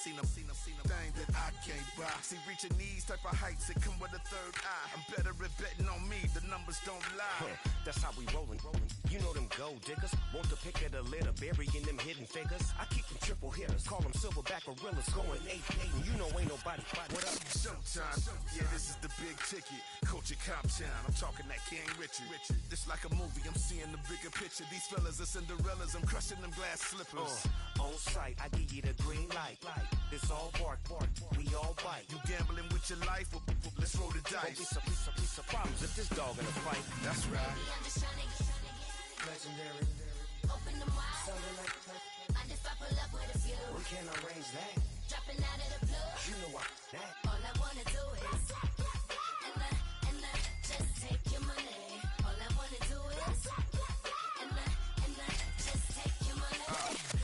Seen them thing that I can't buy. See, reaching these type of heights that come with a third eye. I'm better at betting on me, the numbers don't lie. That's how we rollin'. You know them gold diggers. Want the pick of the litter, burying them hidden figures. I keep them triple hitters, call them silverback gorillas, going 8-8. And you know ain't nobody fight. What up? Showtime. Yeah, this is the big ticket. Culture Cop Town. I'm talking that King Richard. This like a movie. I'm seeing the bigger picture. These fellas are Cinderellas. I'm crushing them glass slippers. On sight, I give you the green light. It's all bark, we all bite. You gambling with your life? Well, let's roll the dice. Don't be some problems if this dog in a fight. That's right. Baby, I'm just tryna get Legendary. Open them wide. Something like Mind if I pull up with a few? we can't arrange that. Dropping out of the blue. You know why that. All I wanna do is and just take your money. All I wanna do is and just take your money.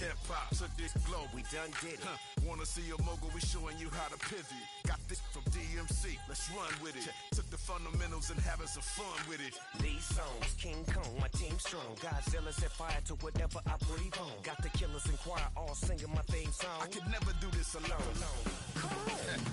Hip hop took this globe. We done did it. Wanna see a mogul? We showing you how to pivot. Got this from DMC. Let's run with it. Took the fundamentals and having some fun with it. These songs, King Kong, my team strong. Godzilla set fire to whatever I breathe on. Got the killers in choir all singing my theme song. I could never do this alone.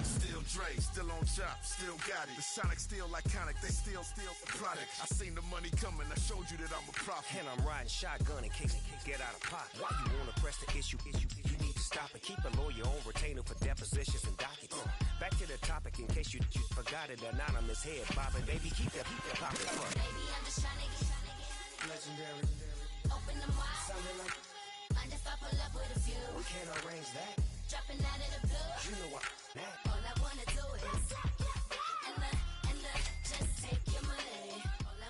Still Dre, still on top, still got it. The Sonic still iconic, they still the product. I seen the money coming, I showed you that I'm a prophet. And I'm riding shotgun in case get out of pocket. Why you wanna press the issue? You need to stop and keep a lawyer on retainer for depositions and dockets. Back to the topic in case you forgot it. Anonymous head bobbing, baby, keep that popping fun. Baby, I'm just tryna get Legendary. open them wide. Something like Mind if I pull up with a few? we can't arrange that. Dropping out of the blue. You know why that. All I wanna do is and just take your money. All I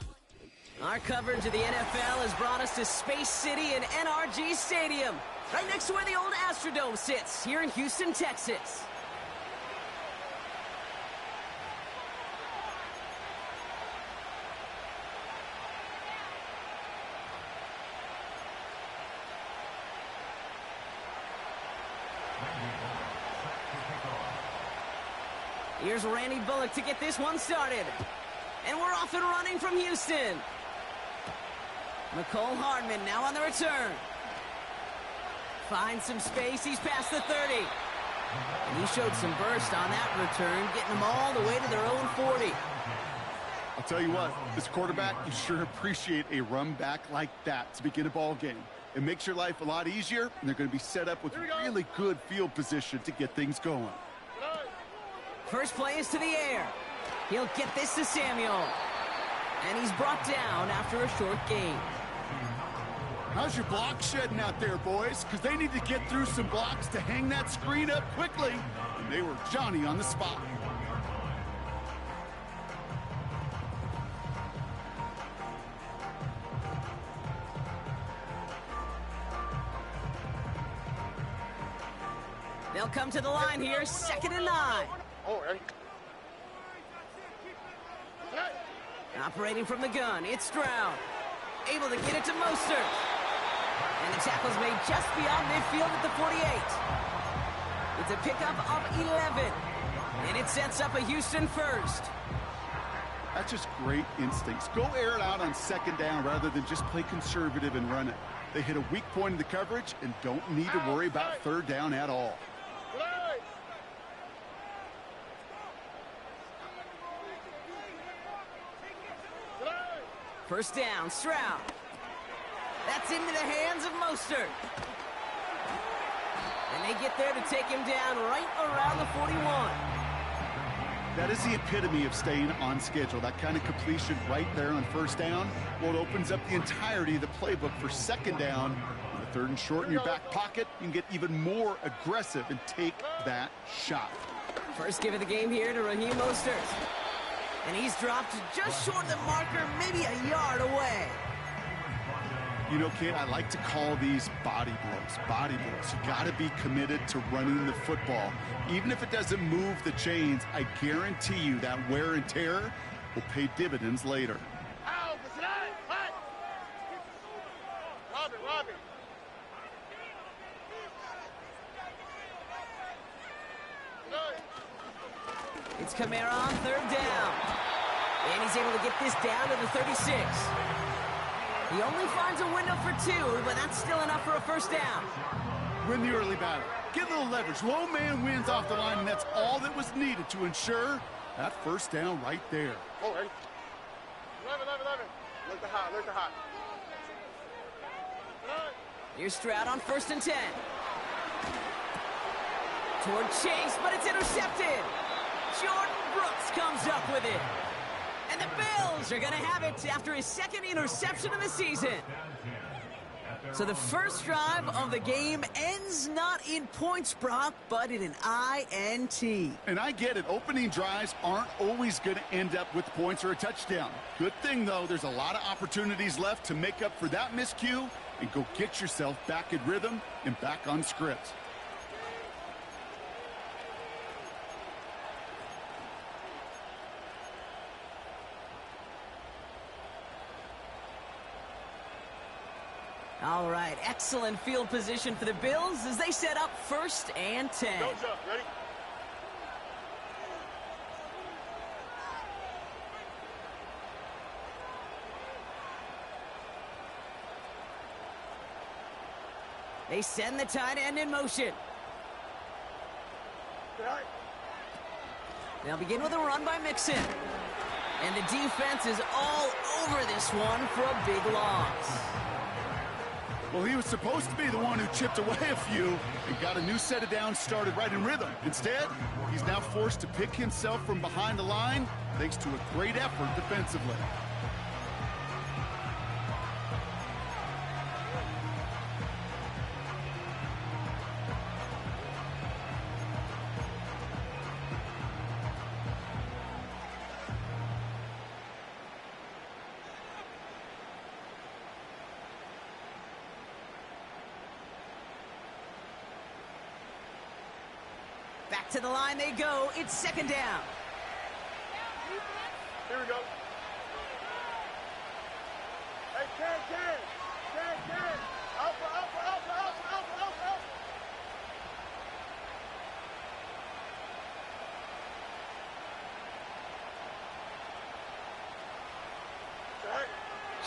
wanna Our coverage of the NFL has brought us to Space City and NRG Stadium, right next to where the old Astrodome sits, here in Houston, Texas. Here's Randy Bullock to get this one started. And we're off and running from Houston. McCole Hardman now on the return. Finds some space, he's past the 30. And he showed some burst on that return, getting them all the way to their own 40. I'll tell you what, this quarterback, you sure appreciate a run back like that to begin a ball game. It makes your life a lot easier, and they're going to be set up with really good field position to get things going. First play is to the air. He'll get this to Samuel. And he's brought down after a short gain. How's your block shedding out there, boys? Because they need to get through some blocks to hang that screen up quickly. And they were Johnny on the spot. They'll come to the line here, 2nd and 9. Operating from the gun, it's Stroud. Able to get it to Mostert. And the tackle's made just beyond midfield at the 48. It's a pickup of 11. And it sets up a Houston first. That's just great instincts. Go air it out on 2nd down rather than just play conservative and run it. They hit a weak point in the coverage and don't need to worry about 3rd down at all. First down, Stroud. That's into the hands of Mostert. And they get there to take him down right around the 41. That is the epitome of staying on schedule. That kind of completion right there on 1st down. Well, it opens up the entirety of the playbook for 2nd down. With a 3rd and short in your back pocket, you can get even more aggressive and take that shot. First give of the game here to Raheem Mostert. And he's dropped just short of the marker, maybe a yard away. You know, Kate, I like to call these body blows. Body blows. You got to be committed to running the football. Even if it doesn't move the chains, I guarantee you that wear and tear will pay dividends later. It's Kamara on 3rd down. And he's able to get this down to the 36. He only finds a window for 2, but that's still enough for a 1st down. win the early battle. Get a little leverage. Low man wins off the line, and that's all that was needed to ensure that first down right there. Oh, ready? 11. Look the hot, look the hot. Here's Stroud on 1st and 10. Toward Chase, but it's intercepted. Jordan Brooks comes up with it. And the Bills are going to have it after his 2nd interception of the season. So the first drive of the game ends not in points, Brock, but in an INT. And I get it. Opening drives aren't always going to end up with points or a touchdown. Good thing, though, there's a lot of opportunities left to make up for that miscue and go get yourself back in rhythm and back on script. All right, excellent field position for the Bills as they set up 1st and 10. Don't jump, ready? They send the tight end in motion. They'll begin with a run by Mixon. And the defense is all over this one for a big loss. Well, he was supposed to be the one who chipped away a few and got a new set of downs started right in rhythm. Instead, he's now forced to pick himself from behind the line thanks to a great effort defensively. Back to the line they go. It's 2nd down. Here we go. Hey, Ken. Alpha.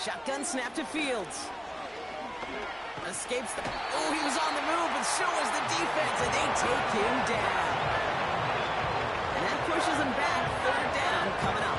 Shotgun snap to Fields. Escapes the... Oh, he was on the move, but so was the defense, and they take him down. And that pushes him back. 3rd down coming up.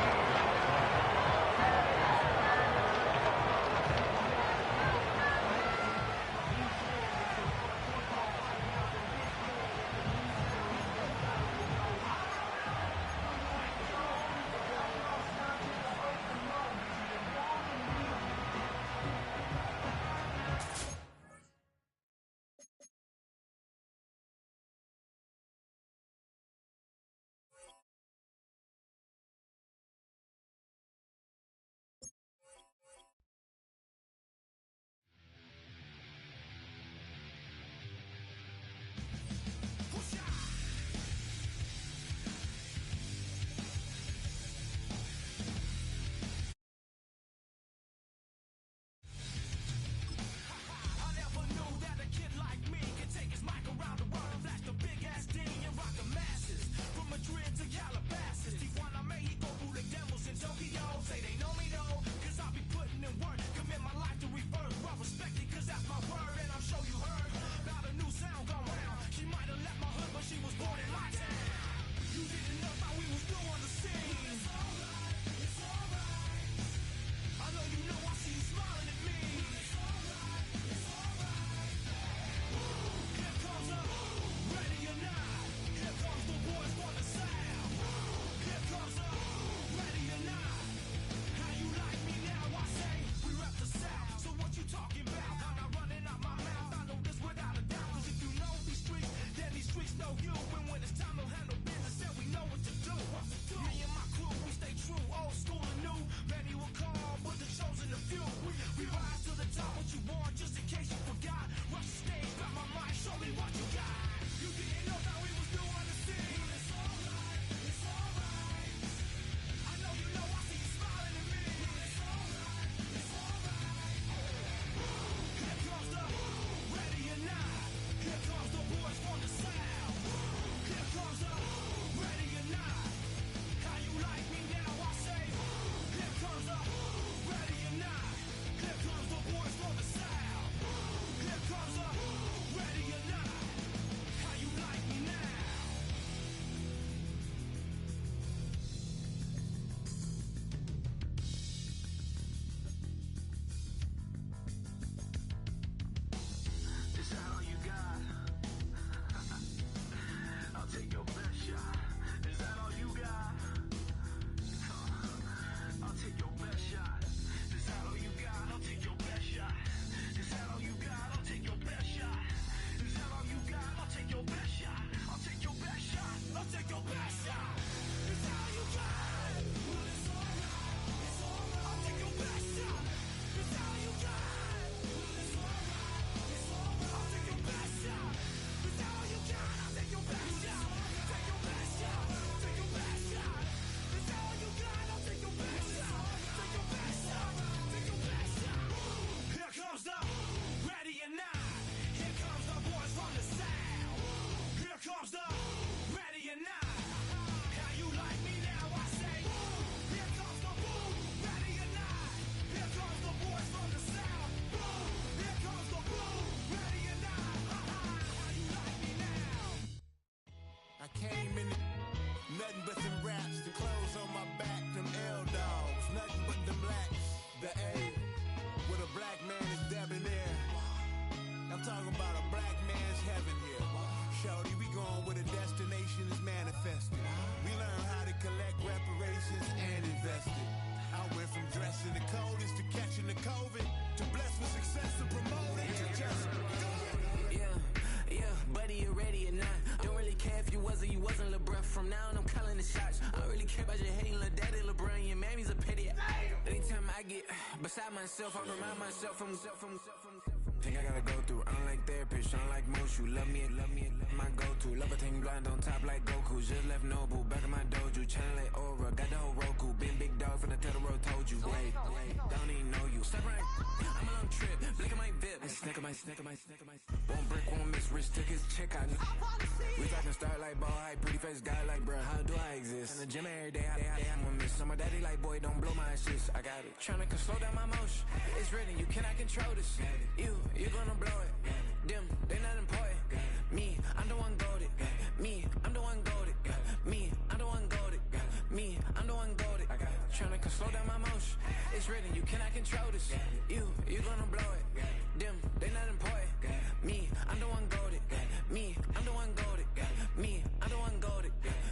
I came in nothing but them raps, the clothes on my back, them L-dogs, nothing but them blacks. The A, with a black man is debonair. I'm talking about a black man's heaven here. Shorty, we going where the destination is manifested. We learn how to collect reparations and invest it. I went from dressing the coldest to catching the COVID, to blessed with success to promote it, to just go. Yeah, buddy, you ready or not? Don't really care if you was or you wasn't LeBron. From now on, I'm calling the shots. I don't really care about your hating little daddy LeBron. Your mammy's a pity. Anytime I get beside myself, I remind myself from think I gotta go through. I don't like therapists, I don't like most. You love me, my go-to. Love a thing blind on top like Goku. Just left Noble, back in my dojo. Channel like Aura, got the whole Roku. Big dog from the Tether Road told you. Wait, don't even know you. Step right, I'm a long trip. Look at my VIP. I snack my. One brick, one miss. Rich took his check out. We talking start like ball high, pretty face guy like bruh. How do I exist? In the gym every day, I'm gonna miss. So my daddy like, boy, don't blow my assist. I got it. Tryna slow down my motion. It's written, you cannot control this. You gonna blow it. Them, they not important. Me, I'm the one goated. Me, I'm the one goated. Me, I'm the one goated. Me, I'm the one goated. Tryna slow down my motion. It's written, you cannot control this. You gonna blow it. Them, they not important. Me, I'm the one goated. Me, I'm the one goated. Me, I'm the one goated.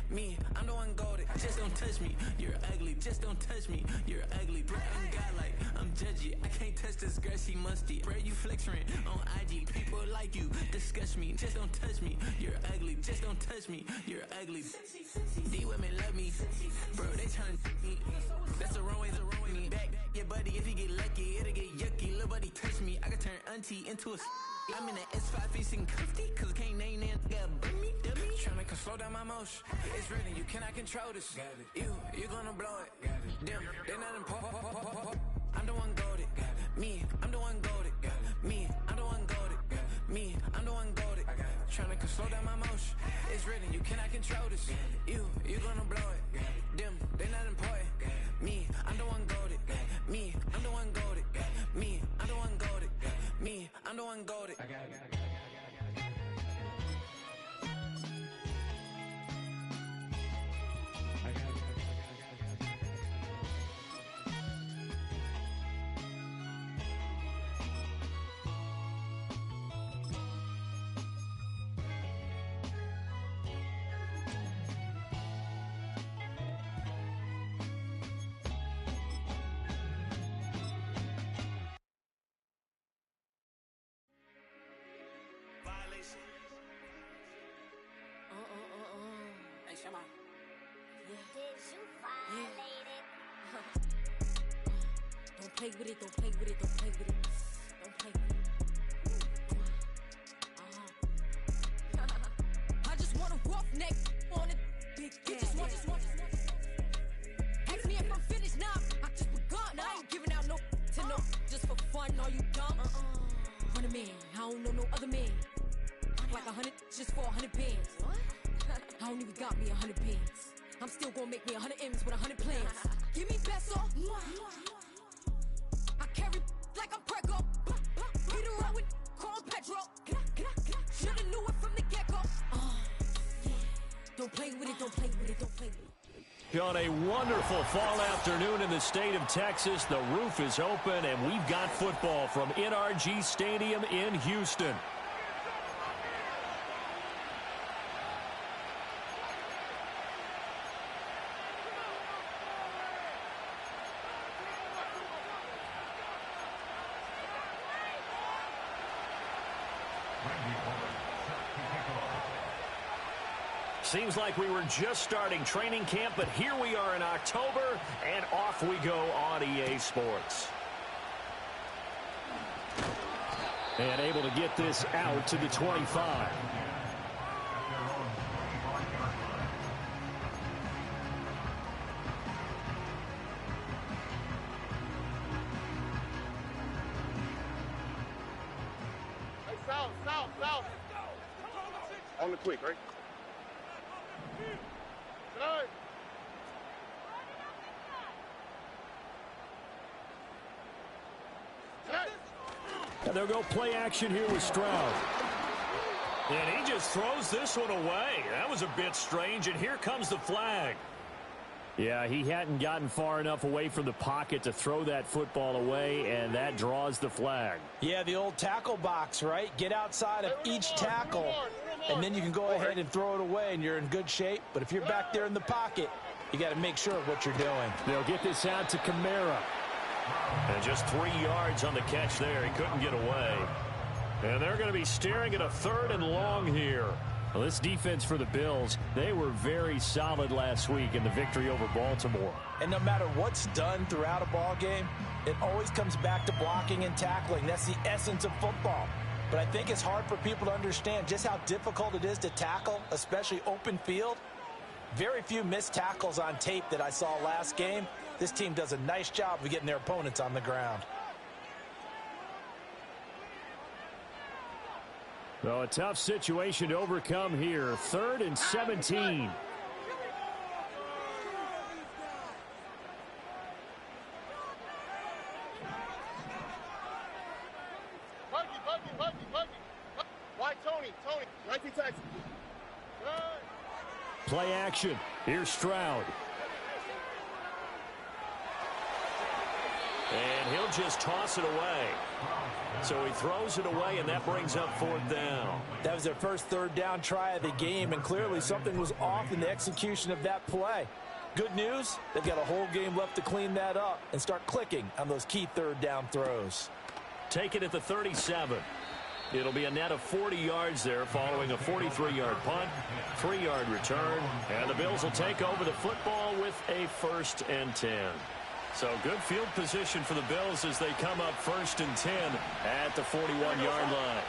Me, I'm the one goated. Just don't touch me, you're ugly. Just don't touch me, you're ugly. Bro, I'm godlike, I'm judgy. I can't touch this girl, she musty. Bro, you flexing on IG. People like you disgust me. Just don't touch me, you're ugly. Just don't touch me, you're ugly. These women love me, bro. They tryna me. That's the wrong way, me. Back your buddy, if he get lucky, it'll get yucky. Little buddy touch me, I can turn auntie into a. I'm in the S5 facing cuffy, cause I can't name that nigga dummy. Tryna slow down my motion. It's written, you cannot control this. You gonna blow it. Them, they not important. I'm the one goated. Me, I'm the one goated. Me, I'm the one goated. Me, I'm the one goated. Tryna slow down my motion. It's written, you cannot control this. You gonna blow it. Them, they not important. Me, I'm the one goated. Me, I'm the one goated. Me, I'm the one goated. Me, I'm the one goated. Hey, Shama. Did you violate it? Don't play with it, don't play with it, don't play with it. Don't play with it. I just want a rough neck on it. Big you just want. Ask me if I'm finished now. I just begun. I ain't giving out no to no. Just for fun, are you dumb? 100 man, I don't know no other man. Like 100 just for 100 bands. What? I don't even got me 100 bands. I'm still gonna make me 100 M's with 100 plans. Give me peso. I carry like I'm Prego. Get around with call Petro. Shoulda knew it from the get-go. Yeah. Don't play with it, don't play with it, don't play with it. On a wonderful fall afternoon in the state of Texas, the roof is open and we've got football from NRG Stadium in Houston. Seems like we were just starting training camp, but here we are in October, and off we go on EA Sports. And able to get this out to the 25. Hey, south. On the quick, right? Tonight. And they'll go play action here with Stroud. And he just throws this one away. That was a bit strange, and here comes the flag. Yeah, he hadn't gotten far enough away from the pocket to throw that football away, and that draws the flag. Yeah, the old tackle box, right? Get outside of each tackle, and then you can go ahead and throw it away, and you're in good shape. But if you're back there in the pocket, you got to make sure of what you're doing. They'll get this out to Kamara. And just 3 yards on the catch there. He couldn't get away. And they're going to be staring at a 3rd and long here. Well, this defense for the Bills, they were very solid last week in the victory over Baltimore. And no matter what's done throughout a ball game, it always comes back to blocking and tackling. That's the essence of football. But I think it's hard for people to understand just how difficult it is to tackle, especially open field. Very few missed tackles on tape that I saw last game. This team does a nice job of getting their opponents on the ground. So a tough situation to overcome here. 3rd and 17. Why Tony? Right to Texas. Play action. Here's Stroud. And he'll just toss it away. So he throws it away, and that brings up 4th down. That was their first 3rd down try of the game, and clearly something was off in the execution of that play. Good news, they've got a whole game left to clean that up and start clicking on those key 3rd down throws. Take it at the 37. It'll be a net of 40 yards there following a 43-yard punt, 3-yard return, and the Bills will take over the football with a 1st and 10. So good field position for the Bills as they come up 1st and 10 at the 41-yard line.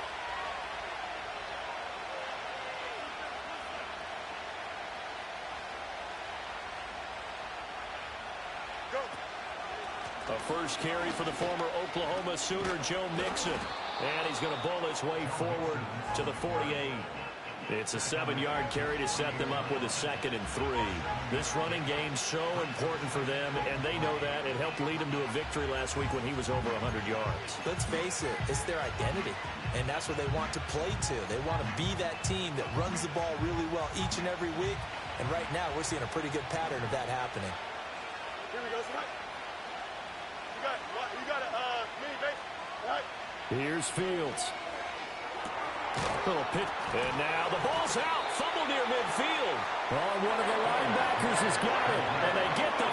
A first carry for the former Oklahoma Sooner, Joe Mixon. And he's going to bowl his way forward to the 48. It's a 7-yard carry to set them up with a 2nd and 3. This running game's so important for them, and they know that. It helped lead them to a victory last week when he was over 100 yards. Let's face it, it's their identity, and that's what they want to play to. They want to be that team that runs the ball really well each and every week, and right now we're seeing a pretty good pattern of that happening. Here we go, Smite. You got a mini base, right? Here's Fields. Little pitch, and now the ball's out. Fumble near midfield. Oh, one of the linebackers has got it, and they get the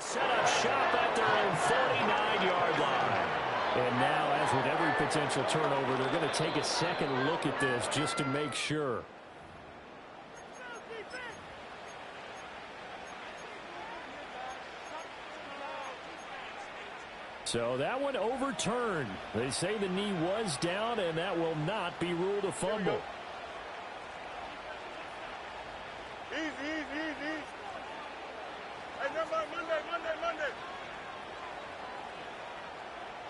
set up shop at their own 49-yard line. And now, as with every potential turnover, they're going to take a second look at this just to make sure. So that one overturned. They say the knee was down, and that will not be ruled a fumble. Easy. Hey, Monday.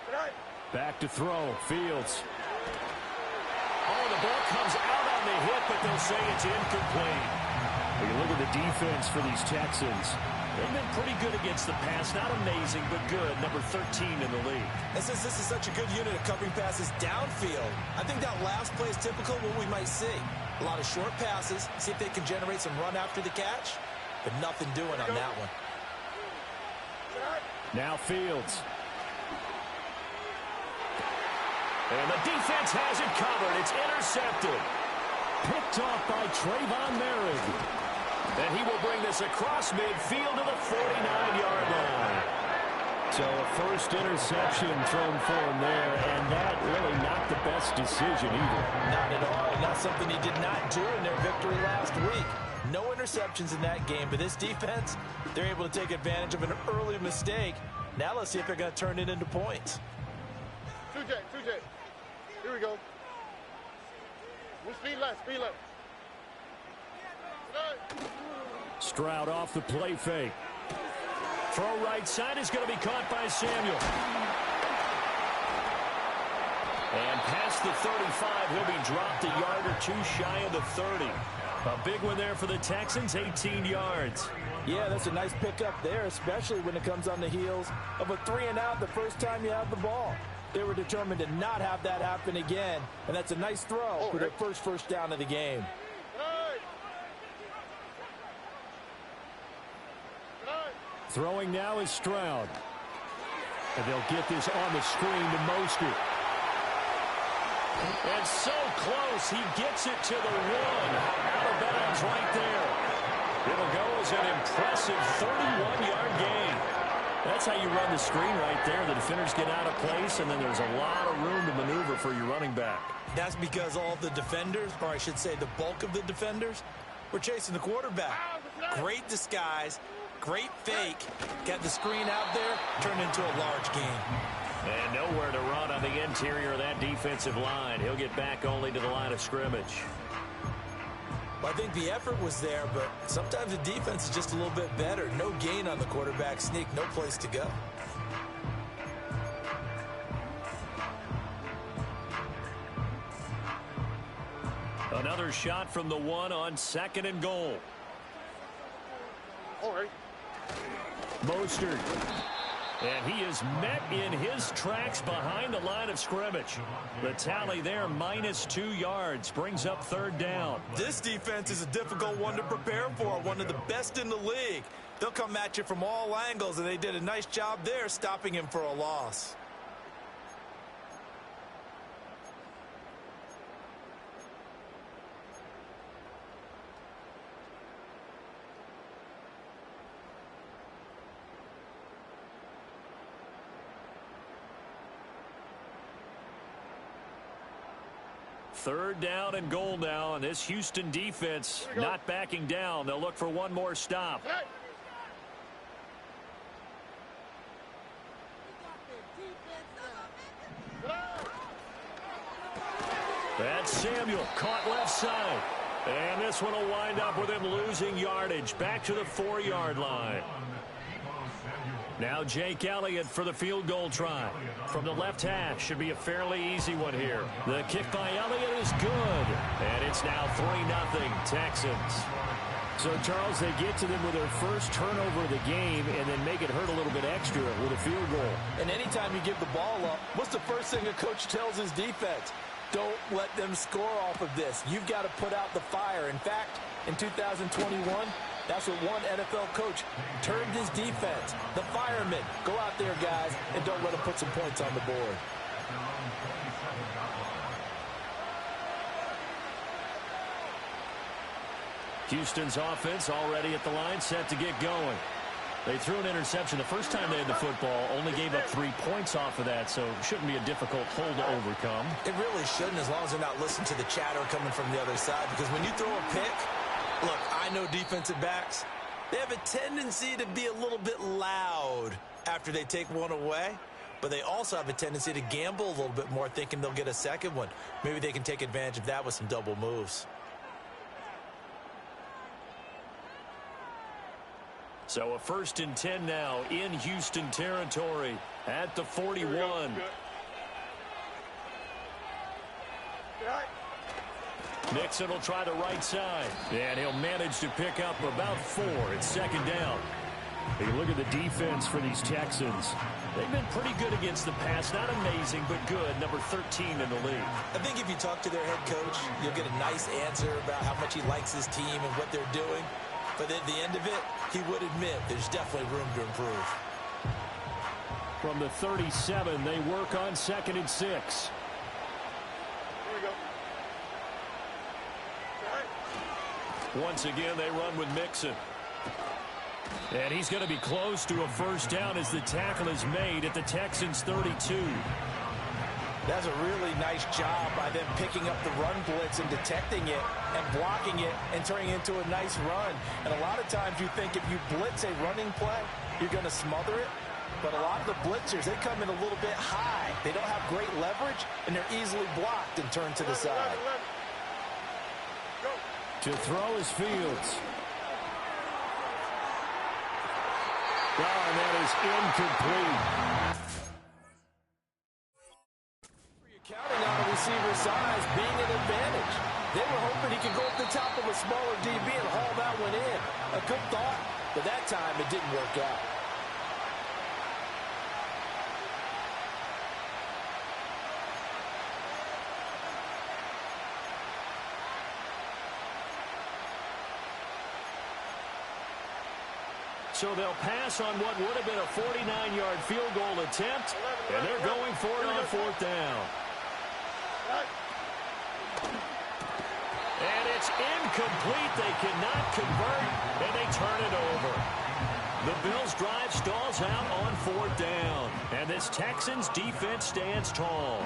Tonight. Back to throw. Fields. Oh, the ball comes out on the hit, but they'll say it's incomplete. When you look at the defense for these Texans, they've been pretty good against the pass. Not amazing, but good. Number 13 in the league. And since this is such a good unit of covering passes downfield, I think that last play is typical of what we might see. A lot of short passes, see if they can generate some run after the catch, but nothing doing on that one. Now Fields. And the defense has it covered. It's intercepted. Picked off by Trayvon Merritt. And he will bring this across midfield to the 49-yard line. So a first interception thrown for him there, and that really not the best decision either. Not at all. Not something he did not do in their victory last week. No interceptions in that game, but this defense, they're able to take advantage of an early mistake. Now let's see if they're going to turn it into points. 2J. Here we go. Speed left. Stroud off the play fake. Throw right side is going to be caught by Samuel. And past the 35, he'll be dropped a yard or two shy of the 30. A big one there for the Texans, 18 yards. Yeah, that's a nice pickup there, especially when it comes on the heels of a 3-and-out the first time you have the ball. They were determined to not have that happen again, and that's a nice throw for their first down of the game. Throwing now is Stroud. And they'll get this on the screen to Mostert. And so close, he gets it to the 1. Out of bounds right there. It'll go as an impressive 31-yard gain. That's how you run the screen right there. The defenders get out of place, and then there's a lot of room to maneuver for your running back. That's because all the defenders, or I should say the bulk of the defenders, were chasing the quarterback. Great disguise, great fake. Got the screen out there, turned into a large gain. And nowhere to run on the interior of that defensive line. He'll get back only to the line of scrimmage. Well, I think the effort was there, but sometimes the defense is just a little bit better. No gain on the quarterback sneak, no place to go. Another shot from the 1 on 2nd and goal. All right. Mostert. And he is met in his tracks behind the line of scrimmage. The tally there, -2 yards, brings up 3rd down. This defense is a difficult one to prepare for, one of the best in the league. They'll come at you from all angles, and they did a nice job there stopping him for a loss. Third down and goal now, and this Houston defense not backing down. They'll look for one more stop. That's Samuel, caught left side. And this one will wind up with him losing yardage back to the 4-yard line. Now Jake Elliott for the field goal try. From the left hash, should be a fairly easy one here. The kick by Elliott is good. And it's now 3-0 Texans. So, Charles, they get to them with their first turnover of the game and then make it hurt a little bit extra with a field goal. And anytime you give the ball up, what's the first thing a coach tells his defense? Don't let them score off of this. You've got to put out the fire. In fact, in 2021, that's what one NFL coach termed his defense. The firemen. Go out there, guys, and don't let them put some points on the board. Houston's offense already at the line, set to get going. They threw an interception the first time they had the football, only gave up 3 points off of that, so it shouldn't be a difficult hole to overcome. It really shouldn't, as long as they're not listening to the chatter coming from the other side, because when you throw a pick, look, I know defensive backs, they have a tendency to be a little bit loud after they take one away, but they also have a tendency to gamble a little bit more, thinking they'll get a second one. Maybe they can take advantage of that with some double moves. So a 1st and 10 now in Houston territory at the 41. Nixon will try the right side, and he'll manage to pick up about 4. It's 2nd down. Hey, look at the defense for these Texans. They've been pretty good against the pass. Not amazing, but good. Number 13 in the league. I think if you talk to their head coach, you'll get a nice answer about how much he likes his team and what they're doing. But at the end of it, he would admit there's definitely room to improve. From the 37, they work on 2nd and 6. Here we go. Once again, they run with Mixon. And he's going to be close to a 1st down as the tackle is made at the Texans' 32. That's a really nice job by them picking up the run blitz and detecting it and blocking it and turning it into a nice run. And a lot of times you think if you blitz a running play, you're going to smother it. But a lot of the blitzers, they come in a little bit high. They don't have great leverage, and they're easily blocked and turned to the side. To throw is Fields. And that is incomplete. Counting on a receiver's size being an advantage. They were hoping he could go up the top of a smaller DB and haul that one in. A good thought, but that time it didn't work out. so they'll pass on what would have been a 49-yard field goal attempt, and they're going for it on 4th down. And it's incomplete. They cannot convert, and they turn it over. The Bills' drive stalls out on 4th down, and this Texans defense stands tall.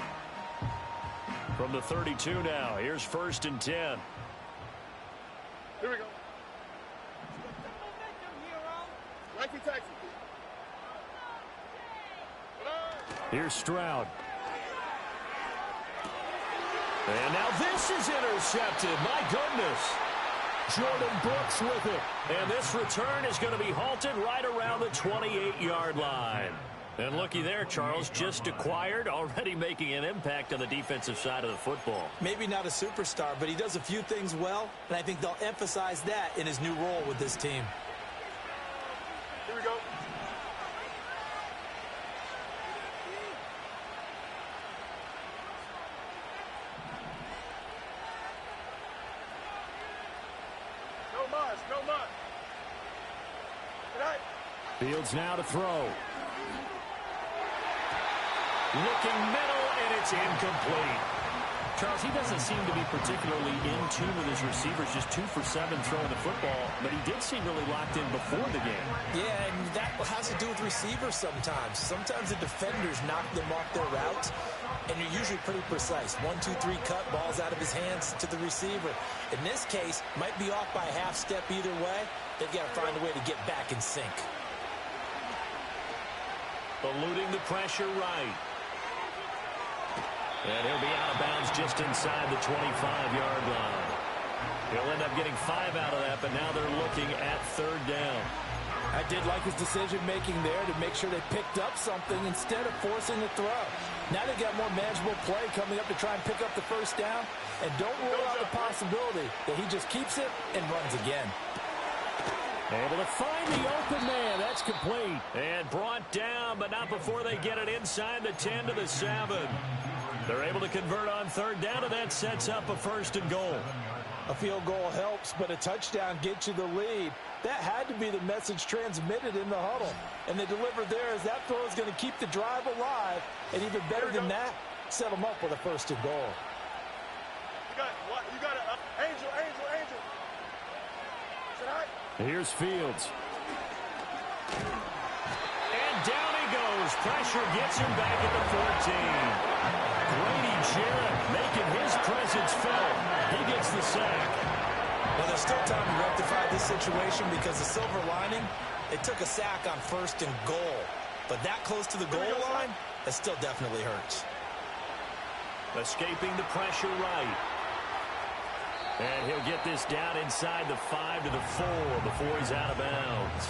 From the 32 now, here's 1st and 10. Here we go. Nike taxi. Here's Stroud. And now this is intercepted. My goodness. Jordan Brooks with it. And this return is going to be halted right around the 28-yard line. And looky there, Charles, just acquired, already making an impact on the defensive side of the football. Maybe not a superstar, but he does a few things well, and I think they'll emphasize that in his new role with this team. Here we go. No mas, no mas. Tonight. Fields now to throw. Looking middle, and it's incomplete. Charles, he doesn't seem to be particularly in tune with his receivers, just 2 for 7 throwing the football, but he did seem really locked in before the game. Yeah, and that has to do with receivers sometimes. Sometimes the defenders knock them off their routes, and you're usually pretty precise. 1, 2, 3 cut, balls out of his hands to the receiver. In this case, might be off by a half step either way. They've got to find a way to get back in sync. Eluding the pressure right. And he'll be out of bounds just inside the 25-yard line. He'll end up getting 5 out of that, but now they're looking at 3rd down. I did like his decision-making there to make sure they picked up something instead of forcing the throw. Now they got more manageable play coming up to try and pick up the 1st down. And don't rule out the possibility that he just keeps it and runs again. Able to find the open man. That's complete. And brought down, but not before they get it inside the 10 to the 7. They're able to convert on 3rd down, and that sets up a 1st and goal. A field goal helps, but a touchdown gets you the lead. That had to be the message transmitted in the huddle. And they delivered there as that throw is going to keep the drive alive. And even better than that, set them up with a 1st and goal. You got it. Angel. Here's Fields. And down he goes. Pressure gets him back at the 14. Grady Jarrett making his presence felt. He gets the sack. Well, there's still time to rectify this situation because the silver lining, they took a sack on 1st and goal. But that close to the goal line, that still definitely hurts. Escaping the pressure right. And he'll get this down inside the 5 to the 4 before he's out of bounds.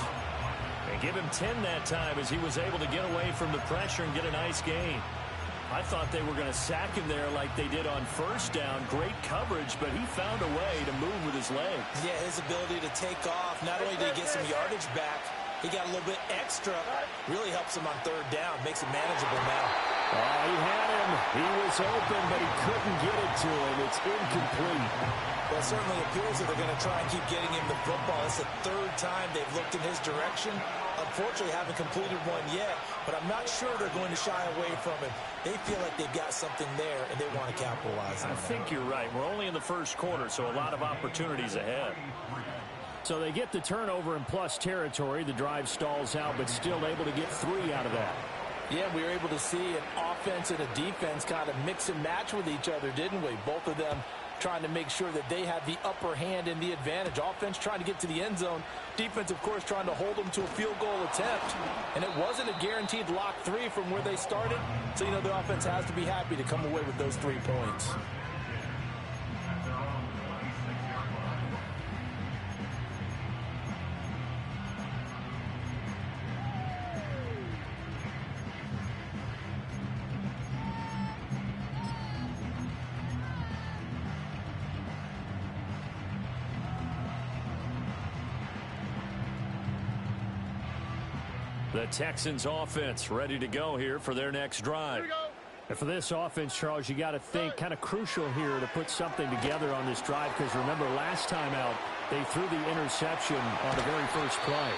And give him 10 that time as he was able to get away from the pressure and get a nice gain. I thought they were going to sack him there like they did on 1st down. Great coverage, but he found a way to move with his legs. Yeah, his ability to take off. Not only did he get some yardage back, he got a little bit extra. Really helps him on 3rd down. Makes it manageable now. Oh, he had him. He was open, but he couldn't get it to him. It's incomplete. Well, it certainly appears that they're going to try and keep getting him the football. It's the 3rd time they've looked in his direction. Unfortunately, haven't completed one yet, but I'm not sure they're going to shy away from it. They feel like they've got something there, and they want to capitalize on it. I think you're right. We're only in the 1st quarter, so a lot of opportunities ahead. So they get the turnover in plus territory. The drive stalls out, but still able to get 3 out of that. Yeah, we were able to see an offense and a defense kind of mix and match with each other, didn't we? Both of them trying to make sure that they had the upper hand and the advantage. Offense trying to get to the end zone. Defense, of course, trying to hold them to a field goal attempt. And it wasn't a guaranteed lock 3 from where they started. So, you know, the offense has to be happy to come away with those 3 points. The Texans offense ready to go here for their next drive. And for this offense, Charles, you got to think kind of crucial here to put something together on this drive because remember last time out, they threw the interception on the very first play.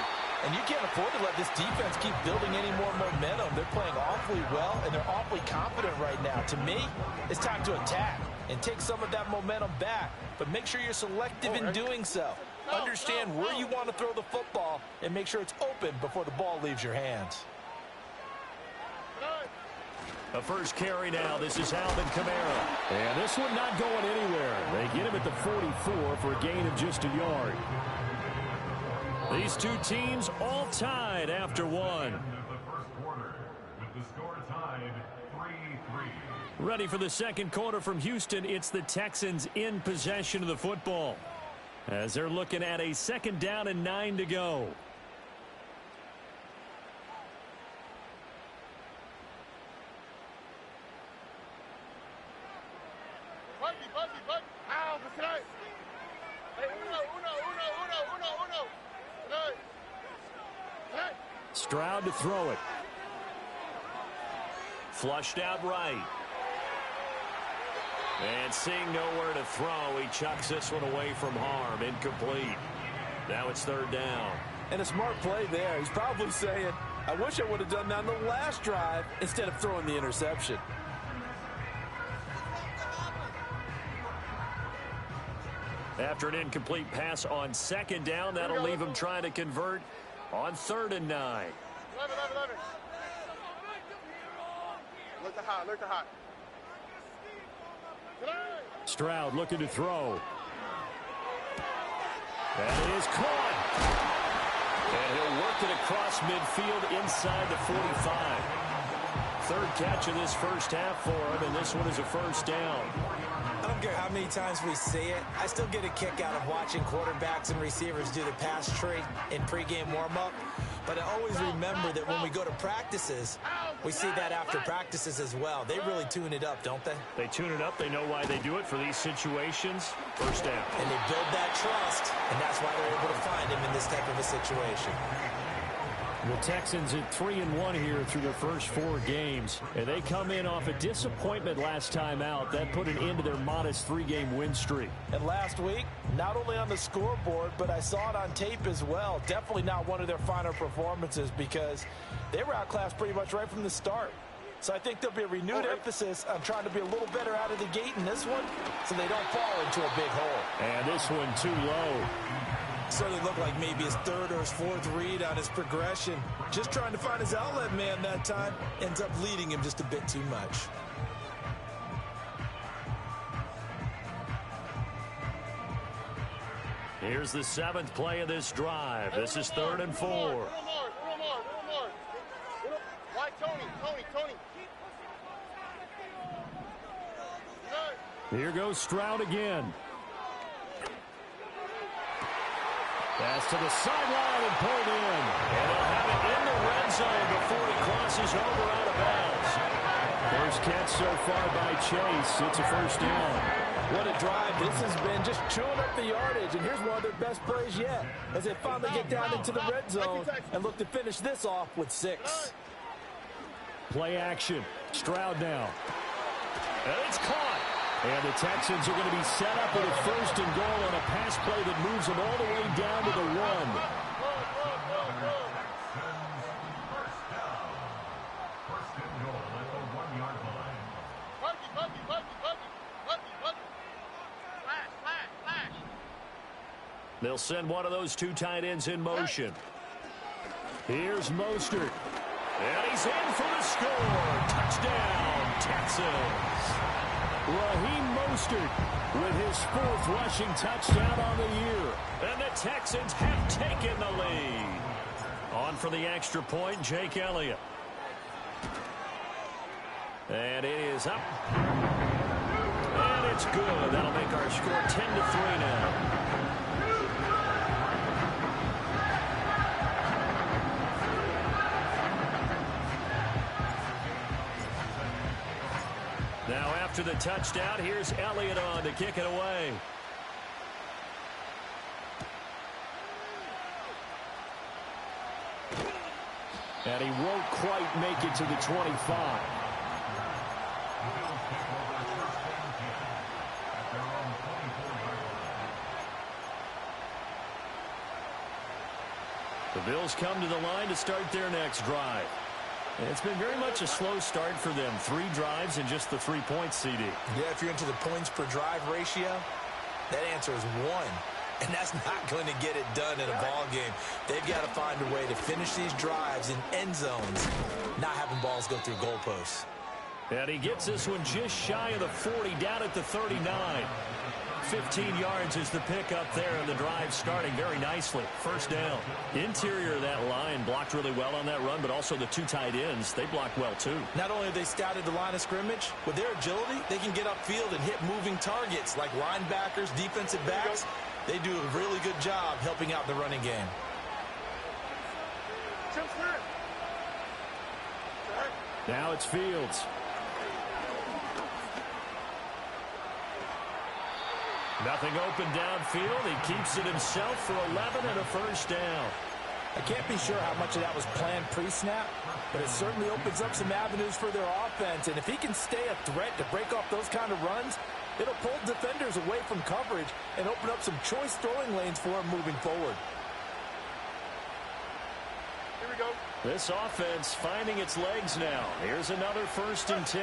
And you can't afford to let this defense keep building any more momentum. They're playing awfully well, and they're awfully confident right now. To me, it's time to attack and take some of that momentum back. But make sure you're selective in doing so. Understand where you want to throw the football and make sure it's open before the ball leaves your hands. The first carry now. This is Alvin Kamara. And this one not going anywhere. They get him at the 44 for a gain of just a yard. These two teams all tied after one. Ready for the second quarter from Houston. It's the Texans in possession of the football, as they're looking at a 2nd down and 9 to go. Stroud to throw it. Flushed out right. And seeing nowhere to throw, he chucks this one away from harm. Incomplete. Now it's 3rd down. And a smart play there. He's probably saying, I wish I would have done that on the last drive instead of throwing the interception. After an incomplete pass on 2nd down, that'll leave him trying to convert on 3rd and 9. Look to hot, look to hot. Stroud looking to throw. That is caught. And he'll work it across midfield inside the 45. 3rd catch of this first half for him, and this one is a 1st down. I don't care how many times we see it. I still get a kick out of watching quarterbacks and receivers do the pass tree in pregame warm-up. But I always remember that when we go to practices, we see that after practices as well. They really tune it up, don't they? They tune it up. They know why they do it for these situations. 1st down. And they build that trust, and that's why they're able to find him in this type of a situation. The Texans at 3-1 here through their first 4 games. And they come in off a disappointment last time out. That put an end to their modest 3-game win streak. And last week, not only on the scoreboard, but I saw it on tape as well. Definitely not one of their finer performances because they were outclassed pretty much right from the start. So I think there'll be a renewed emphasis on trying to be a little better out of the gate in this one so they don't fall into a big hole. And this one too low. Certainly looked like maybe his 3rd or his 4th read on his progression. Just trying to find his outlet man that time. Ends up leading him just a bit too much. Here's the 7th play of this drive. This is 3rd and 4. Why Tony? Here goes Stroud again. Pass to the sideline and pulled in. And they'll have it in the red zone before he crosses over out of bounds. First catch so far by Chase. It's a 1st down. What a drive this has been, just chewing up the yardage. And here's one of their best plays yet as they finally get down into the red zone and look to finish this off with 6. Play action. Stroud now. And it's caught. And the Texans are going to be set up with a 1st and goal on a pass play that moves them all the way down to the 1. They'll send one of those 2 tight ends in motion. Here's Mostert. And he's in for the score. Touchdown, Texans. Raheem Mostert with his 4th rushing touchdown on the year. And the Texans have taken the lead. On for the extra point, Jake Elliott. And it is up. And it's good. That'll make our score 10-3 now. Now after the touchdown, here's Elliott on to kick it away. And he won't quite make it to the 25. The Bills come to the line to start their next drive. And it's been very much a slow start for them. 3 drives and just the 3 points, CD. Yeah, if you're into the points per drive ratio, that answer is 1. And that's not going to get it done in a ball game. They've got to find a way to finish these drives in end zones, not having balls go through goalposts. And he gets this one just shy of the 40, down at the 39. 15 yards is the pickup there, and the drive starting very nicely. First down. Interior of that line blocked really well on that run, but also the 2 tight ends, they blocked well too. Not only have they scouted the line of scrimmage, with their agility, they can get upfield and hit moving targets like linebackers, defensive backs. They do a really good job helping out the running game. Now it's Fields. Nothing open downfield. He keeps it himself for 11 and a first down. I can't be sure how much of that was planned pre-snap, but it certainly opens up some avenues for their offense. And if he can stay a threat to break off those kind of runs, it'll pull defenders away from coverage and open up some choice throwing lanes for him moving forward. Here we go. This offense finding its legs now. Here's another 1st and 10.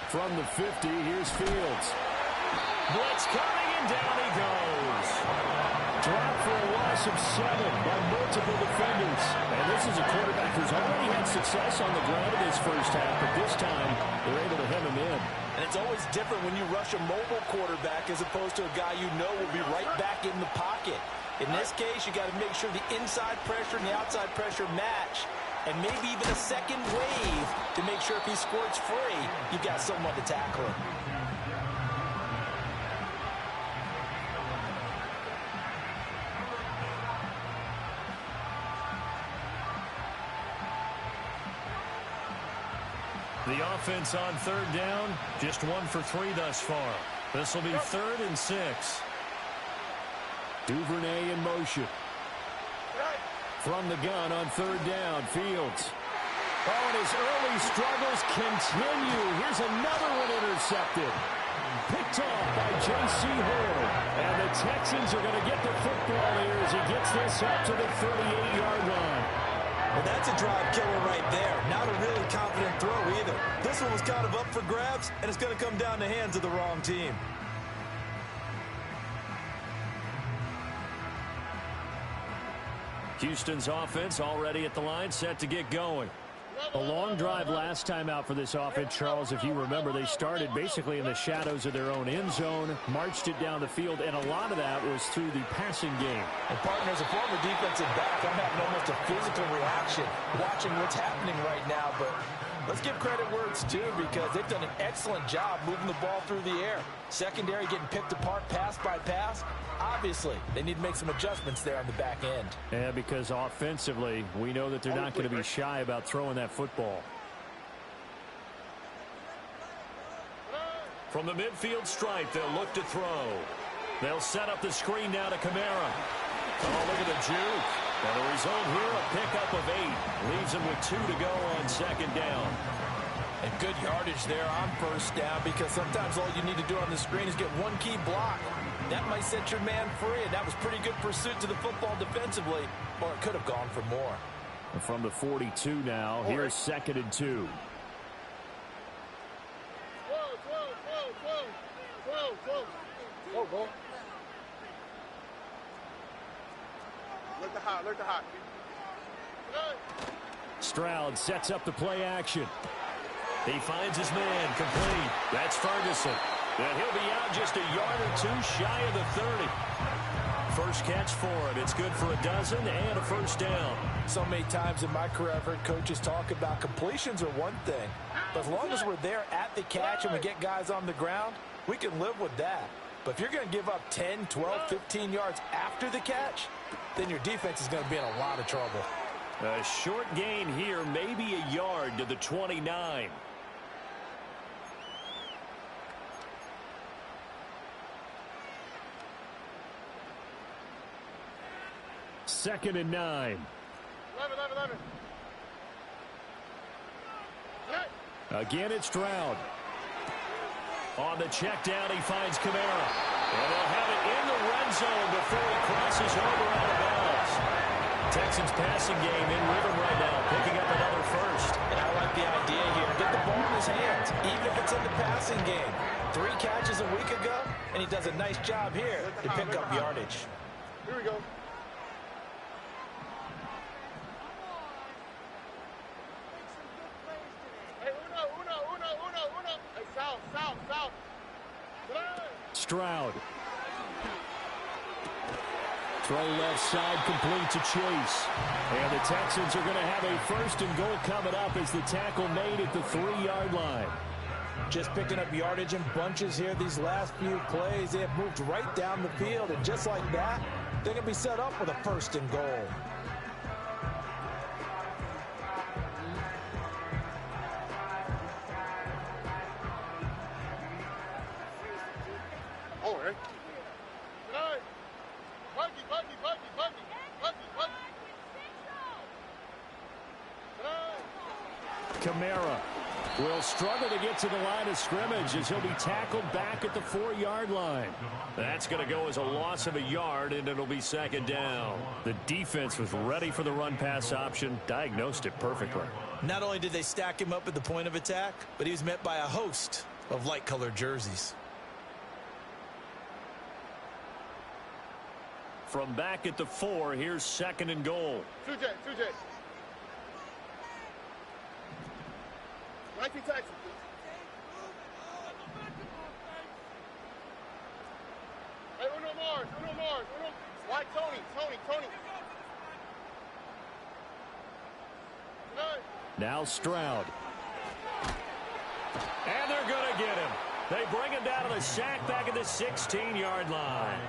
From the 50, here's Fields. Blitz coming, and down he goes. Dropped for a loss of 7 by multiple defenders. And this is a quarterback who's already had success on the ground in his first half, but this time they're able to hem him in. And it's always different when you rush a mobile quarterback as opposed to a guy you know will be right back in the pocket. In this case, you got to make sure the inside pressure and the outside pressure match. And maybe even a second wave to make sure if he squirts free, you've got someone to tackle him. The offense on 3rd down, just 1 for 3 thus far. This will be 3rd and 6. Duvernay in motion. From the gun on 3rd down, Fields. Oh, and his early struggles continue. Here's another one intercepted. Picked off by J.C. Horn. And the Texans are going to get the football here as he gets this up to the 38-yard line. Well, that's a drive killer right there. Not a really confident throw either. This one was kind of up for grabs, and it's going to come down the hands of the wrong team. Houston's offense already at the line, set to get going. A long drive last time out for this offense, Charles. If you remember, they started basically in the shadows of their own end zone, marched it down the field, and a lot of that was through the passing game. And, partner, as a former defensive back, I'm having almost a physical reaction watching what's happening right now. But let's give credit where it's due because they've done an excellent job moving the ball through the air. Secondary getting picked apart pass by pass. Obviously, they need to make some adjustments there on the back end. Yeah, because offensively, we know that they're not going to be shy about throwing that football. From the midfield stripe, they'll look to throw. They'll set up the screen now to Kamara. Oh, look at the juke. And the result here, a pickup of 8. Leaves him with 2 to go on 2nd down. And good yardage there on 1st down because sometimes all you need to do on the screen is get one key block. That might set your man free, and that was pretty good pursuit to the football defensively, or it could have gone for more. And from the 42 now, here's 2nd and 2. Whoa. Look the hot, look the hot. Stroud sets up the play action. He finds his man complete. That's Ferguson. And he'll be out just a yard or 2 shy of the 30. First catch for him. It's good for a dozen and a first down. So many times in my career, I've heard coaches talk about completions are one thing. But as long as we're there at the catch and we get guys on the ground, we can live with that. But if you're going to give up 10, 12, 15 yards after the catch, then your defense is going to be in a lot of trouble. A short gain here, maybe a yard to the 29. Second and 9. 11. Again, it's Stroud. On the check down, he finds Kamara. And they'll have it in the red zone before he crosses over out of bounds. Texans passing game in rhythm right now, picking up another first. And I like the idea here. Get the ball in his hands, even if it's in the passing game. 3 catches a week ago, and he does a nice job here to pick up yardage. Here we go. Hey, uno. Hey, south. Stroud. Throw left side, complete to Chase. And the Texans are going to have a first and goal coming up as the tackle made at the 3-yard line. Just picking up yardage in bunches here these last few plays. They have moved right down the field, and just like that, they're going to be set up with a first and goal. All right. Kamara will struggle to get to the line of scrimmage as he'll be tackled back at the 4-yard line. That's going to go as a loss of a yard, and it'll be second down. The defense was ready for the run-pass option, diagnosed it perfectly. Not only did they stack him up at the point of attack, but he was met by a host of light-colored jerseys. From back at the 4, here's second and goal. 2J. 19 Texans, please. Hey, Uno Mars. White Tony. Now Stroud. And they're going to get him. They bring him down to the sack back at the 16-yard line.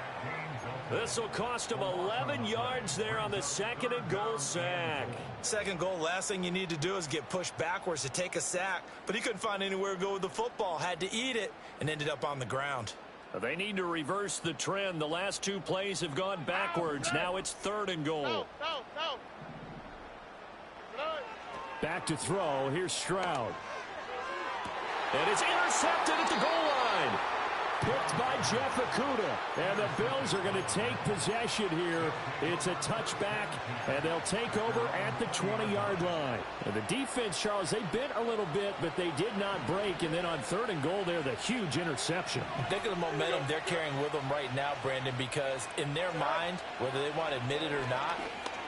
This will cost him 11 yards there on the second and goal sack. Second goal, last thing you need to do is get pushed backwards to take a sack. But he couldn't find anywhere to go with the football, had to eat it, and ended up on the ground. They need to reverse the trend. The last 2 plays have gone backwards. Now it's third and goal. Back to throw. Here's Stroud. And it's intercepted at the goal line. Picked by Jeff Okudah. And the Bills are going to take possession here. It's a touchback, and they'll take over at the 20-yard line. And the defense, Charles, they bit a little bit, but they did not break. And then on third and goal there, the huge interception. Think of the momentum they're carrying with them right now, Brandon, because in their mind, whether they want to admit it or not,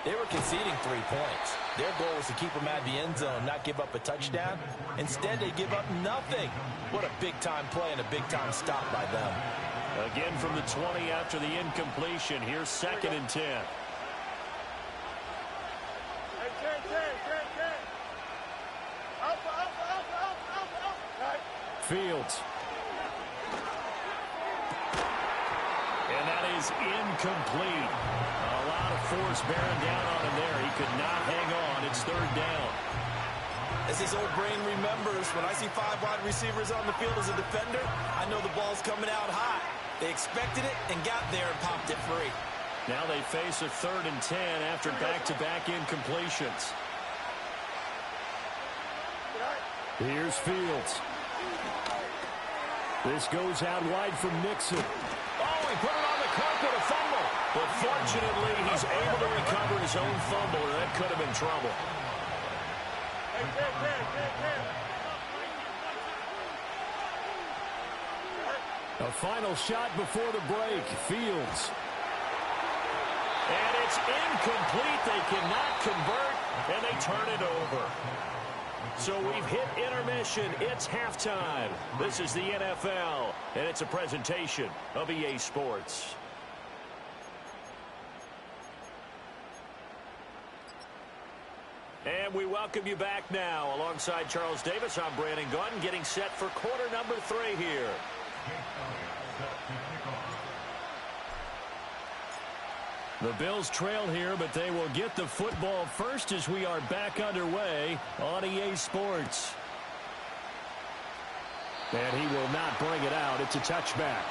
they were conceding 3 points. Their goal was to keep them out of the end zone, not give up a touchdown. Instead, they give up nothing. What a big-time play and a big-time stop by them. Again from the 20 after the incompletion. Here's second and 10. Hey, 10. Alpha. Fields. And that is incomplete. A lot of force bearing down on him there. He could not hang on. It's third down. As his old brain remembers, when I see 5 wide receivers on the field as a defender, I know the ball's coming out hot. They expected it and got there and popped it free. Now they face a third and 10 after back-to-back incompletions. Here's Fields. This goes out wide from Nixon. Oh, he put it on the carpet, a fumble. But fortunately, he's able to recover his own fumble, or that could have been trouble. A final shot before the break. Fields. And it's incomplete. They cannot convert, and they turn it over. So we've hit intermission. It's halftime. This is the NFL, and it's a presentation of EA Sports. And we welcome you back now. Alongside Charles Davis, I'm Brandon Gunn, getting set for quarter number 3 here. The Bills trail here, but they will get the football first as we are back underway on EA Sports. And he will not bring it out. It's a touchback.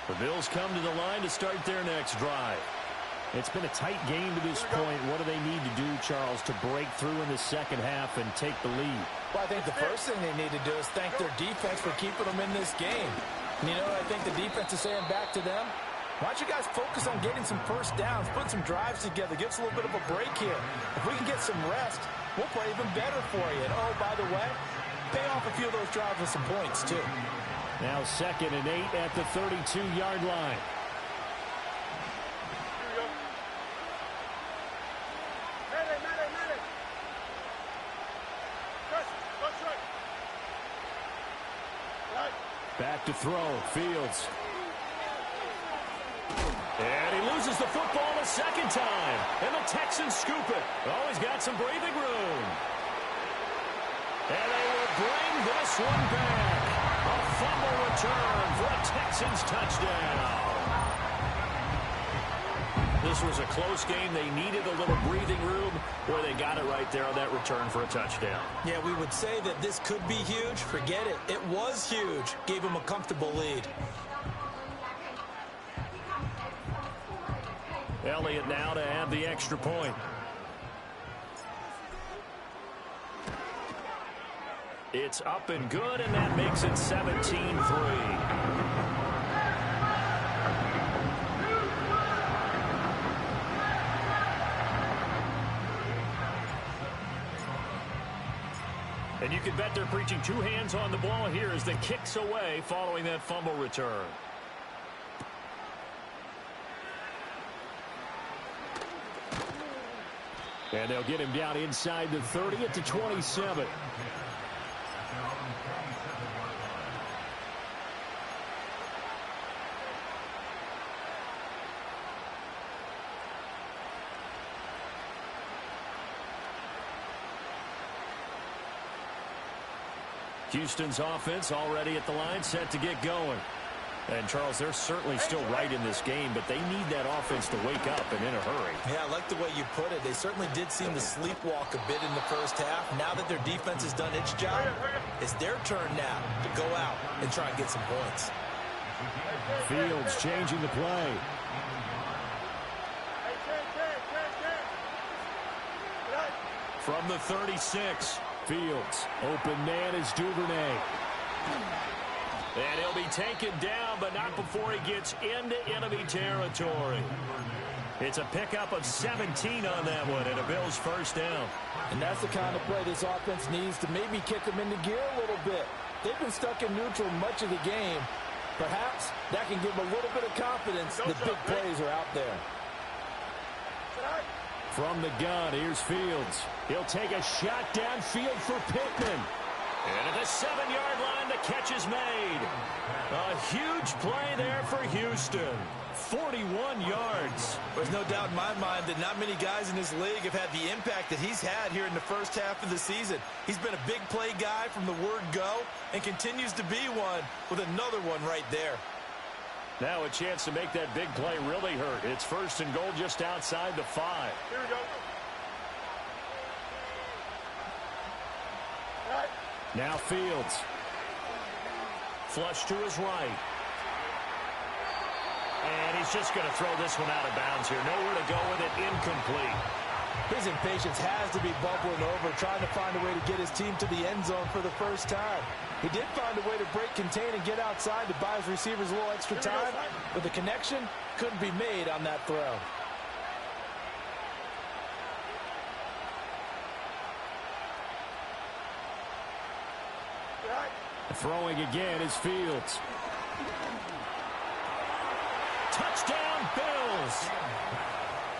The Bills come to the line to start their next drive. It's been a tight game to this point. What do they need to do, Charles, to break through in the second half and take the lead? Well, I think the first thing they need to do is thank their defense for keeping them in this game. And you know, I think the defense is saying back to them, why don't you guys focus on getting some first downs, put some drives together, give us a little bit of a break here. If we can get some rest, we'll play even better for you. And oh, by the way, pay off a few of those drives with some points, too. Now 2nd and 8 at the 32-yard line. Back to throw, Fields. And he loses the football a second time. And the Texans scoop it. Always got some breathing room. And they will bring this one back. A fumble return for a Texans touchdown. This was a close game. They needed a little breathing room where they got it right there on that return for a touchdown. Yeah, we would say that this could be huge. Forget it. It was huge. Gave them a comfortable lead. Elliott now to add the extra point. It's up and good, and that makes it 17-3. And you can bet they're preaching two hands on the ball here as the kick's away following that fumble return. And they'll get him down inside the 30 at the 27. Houston's offense already at the line, set to get going. And, Charles, they're certainly still right in this game, but they need that offense to wake up and in a hurry. Yeah, I like the way you put it. They certainly did seem to sleepwalk a bit in the first half. Now that their defense has done its job, it's their turn now to go out and try and get some points. Fields changing the play. From the 36, Fields. Open man is Duvernay. And he'll be taken down, but not before he gets into enemy territory. It's a pickup of 17 on that one, and a Bills first down. And that's the kind of play this offense needs to maybe kick them into gear a little bit. They've been stuck in neutral much of the game. Perhaps that can give them a little bit of confidence. The big plays are out there. From the gun, here's Fields. He'll take a shot downfield for Pittman. And at the 7-yard line, the catch is made. A huge play there for Houston. 41 yards. There's no doubt in my mind that not many guys in this league have had the impact that he's had here in the first half of the season. He's been a big play guy from the word go and continues to be one with another one right there. Now a chance to make that big play really hurt. It's 1st and goal just outside the 5. Here we go. Now Fields. Flush to his right. And he's just going to throw this one out of bounds here. Nowhere to go with it. Incomplete. His impatience has to be bubbling over, trying to find a way to get his team to the end zone for the first time. He did find a way to break contain and get outside to buy his receivers a little extra time, but the connection couldn't be made on that throw. Throwing again is Fields. Touchdown, Bills.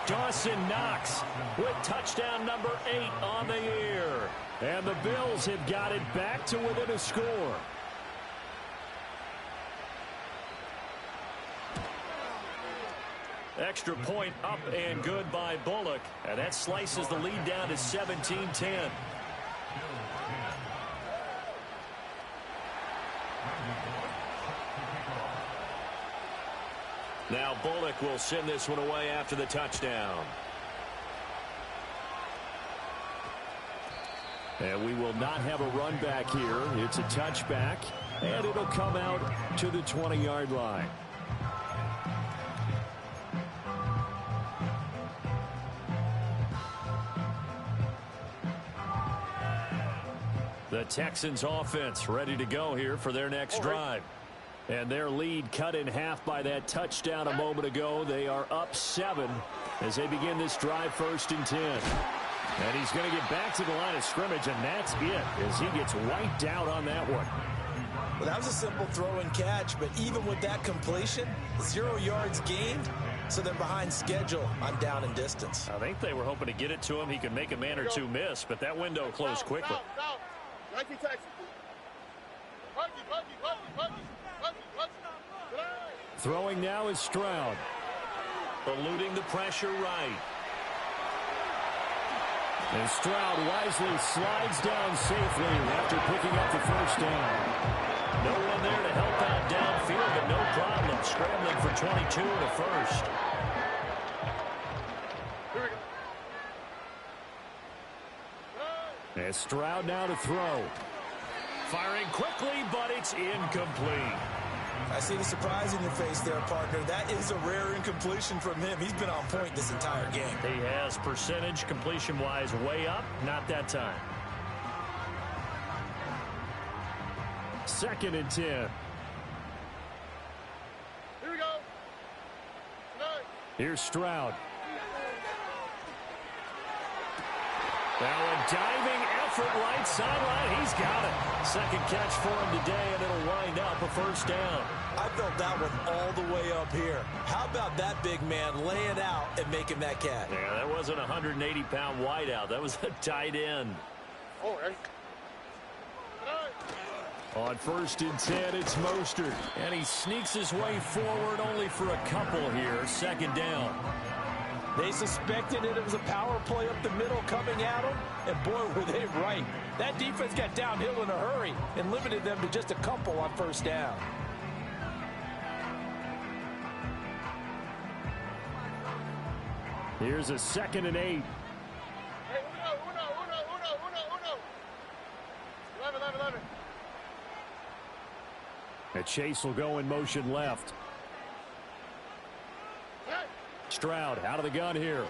Dawson Knox with touchdown number 8 on the year. And the Bills have got it back to within a score. Extra point up and good by Bullock. And that slices the lead down to 17-10. Now Bullock will send this one away after the touchdown. And we will not have a run back here. It's a touchback, and it'll come out to the 20-yard line. The Texans offense ready to go here for their next drive. And their lead cut in half by that touchdown a moment ago. They are up 7 as they begin this drive 1st and 10. And he's going to get back to the line of scrimmage, and that's it as he gets wiped out on that one. Well, that was a simple throw and catch, but even with that completion, 0 yards gained, so they're behind schedule on down and distance. I think they were hoping to get it to him. He could make a man or two miss, but that window closed quickly. Throwing now is Stroud. Eluding the pressure right. And Stroud wisely slides down safely after picking up the first down. No one there to help out downfield, but no problem scrambling for 22 in the first. As Stroud now to throw. Firing quickly, but it's incomplete. I see the surprise in your face there, partner. That is a rare incompletion from him. He's been on point this entire game. He has percentage completion-wise way up. Not that time. 2nd and 10. Here we go. Here's Stroud. Now a diving effort right sideline. He's got it. Second catch for him today, and it'll wind up a first down. I felt that one all the way up here. How about that big man laying out and making that catch? Yeah, that wasn't a 180-pound wideout. That was a tight end. Oh, right. On 1st and 10, it's Mostert. And he sneaks his way forward only for a couple here. 2nd down. They suspected it was a power play up the middle coming at them, and boy, were they right. That defense got downhill in a hurry and limited them to just a couple on 1st down. Here's a 2nd and 8. Hey, uno. 11. A Chase will go in motion left. Stroud out of the gun here.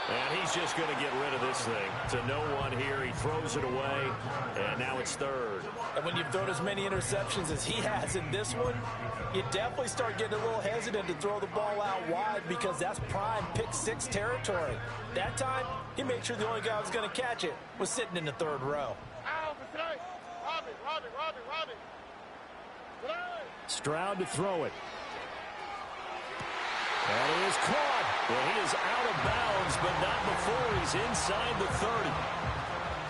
And he's just going to get rid of this thing. To no one here. He throws it away. And now it's 3rd. And when you've thrown as many interceptions as he has in this one, you definitely start getting a little hesitant to throw the ball out wide because that's prime pick 6 territory. That time, he made sure the only guy who was going to catch it was sitting in the 3rd row. Robin. Stroud to throw it. And he is caught. Well, he is out of bounds, but not before he's inside the 30.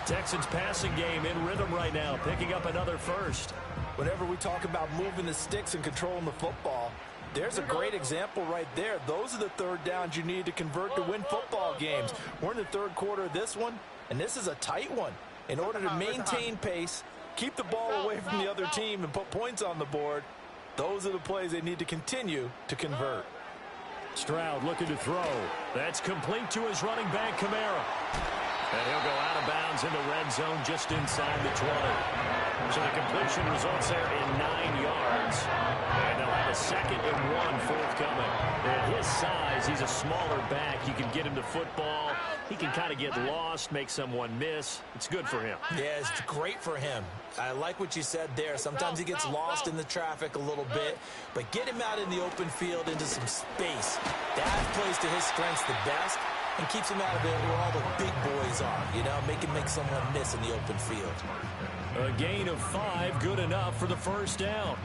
Texans passing game in rhythm right now, picking up another first. Whenever we talk about moving the sticks and controlling the football, there's a great example right there. Those are the 3rd downs you need to convert to win football games. We're in the 3rd quarter of this one, and this is a tight one. In order to maintain pace, keep the ball away from the other team, and put points on the board, those are the plays they need to continue to convert. Stroud looking to throw. That's complete to his running back, Kamara. And he'll go out of bounds in the red zone just inside the 20. So the completion results there in 9 yards. And they'll have a 2nd and 1 forthcoming. At his size, he's a smaller back. You can get him to football. He can kind of get lost, make someone miss. It's good for him. Yeah, it's great for him. I like what you said there. Sometimes he gets lost in the traffic a little bit, but get him out in the open field into some space. That plays to his strengths the best and keeps him out of there where all the big boys are, you know, make someone miss in the open field. A gain of 5, good enough for the first down.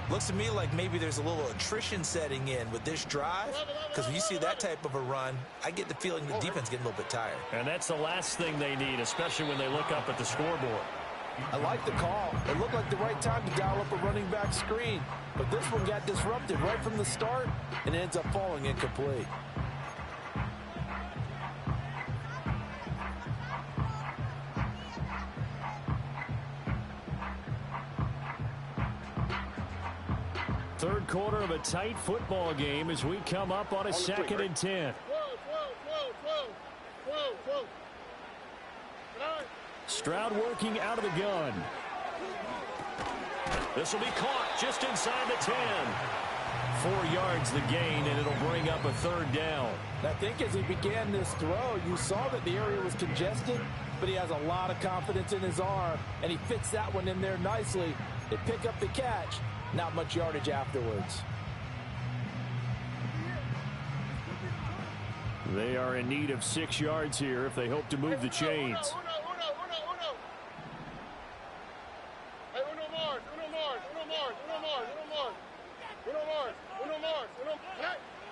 Looks to me like maybe there's a little attrition setting in with this drive, because when you see that type of a run, I get the feeling the defense getting a little bit tired. And that's the last thing they need, especially when they look up at the scoreboard. I like the call. It looked like the right time to dial up a running back screen, but this one got disrupted right from the start and ends up falling incomplete. Third quarter of a tight football game as we come up on a 2nd and 10. Stroud working out of the gun. This will be caught just inside the 10. 4 yards the gain, and it'll bring up a 3rd down. I think as he began this throw, you saw that the area was congested, but he has a lot of confidence in his arm, and he fits that one in there nicely. They pick up the catch, not much yardage afterwards. They are in need of 6 yards here if they hope to move the chains.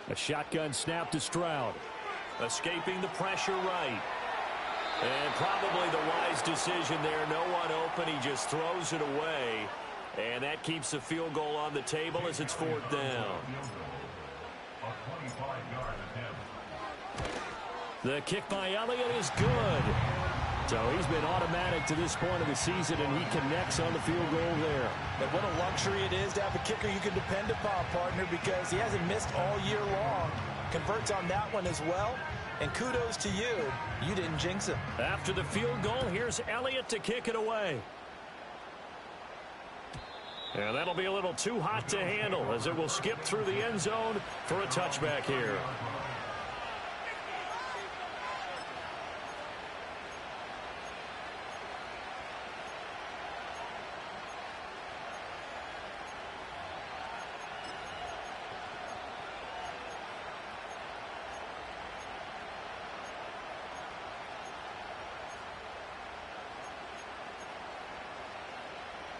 A shotgun snap to Stroud. Escaping the pressure right. And probably the wise decision there. No one open. He just throws it away. And that keeps the field goal on the table as it's 4th down. The kick by Elliott is good. So he's been automatic to this point of the season, and he connects on the field goal there. And what a luxury it is to have a kicker you can depend upon, partner, because he hasn't missed all year long. Converts on that one as well. And kudos to you. You didn't jinx him. After the field goal, here's Elliott to kick it away. And that'll be a little too hot to handle as it will skip through the end zone for a touchback here.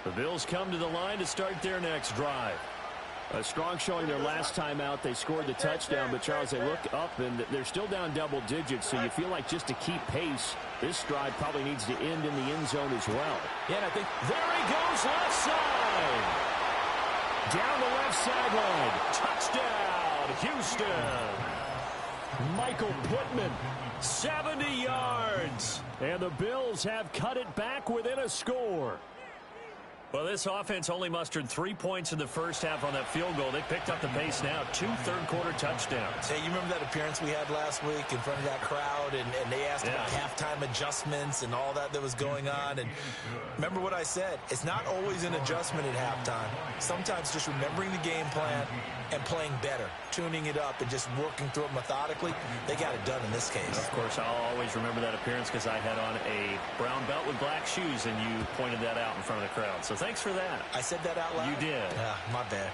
The Bills come to the line to start their next drive. A strong showing their last time out. They scored the touchdown, but Charles, they look up and they're still down double digits, so you feel like just to keep pace, this drive probably needs to end in the end zone as well. Yeah, and I think there he goes left side. Down the left sideline. Touchdown, Houston. Michael Pittman, 70 yards. And the Bills have cut it back within a score. Well, this offense only mustered 3 points in the first half on that field goal. They picked up the pace now. 2 third-quarter touchdowns. Hey, you remember that appearance we had last week in front of that crowd, and they asked about halftime adjustments and all that was going on. And remember what I said. It's not always an adjustment at halftime. Sometimes just remembering the game plan and playing better, tuning it up and just working through it methodically. They got it done in this case. Of course, I'll always remember that appearance because I had on a brown belt with black shoes, and you pointed that out in front of the crowd. So thanks for that. I said that out loud? You did. My bad.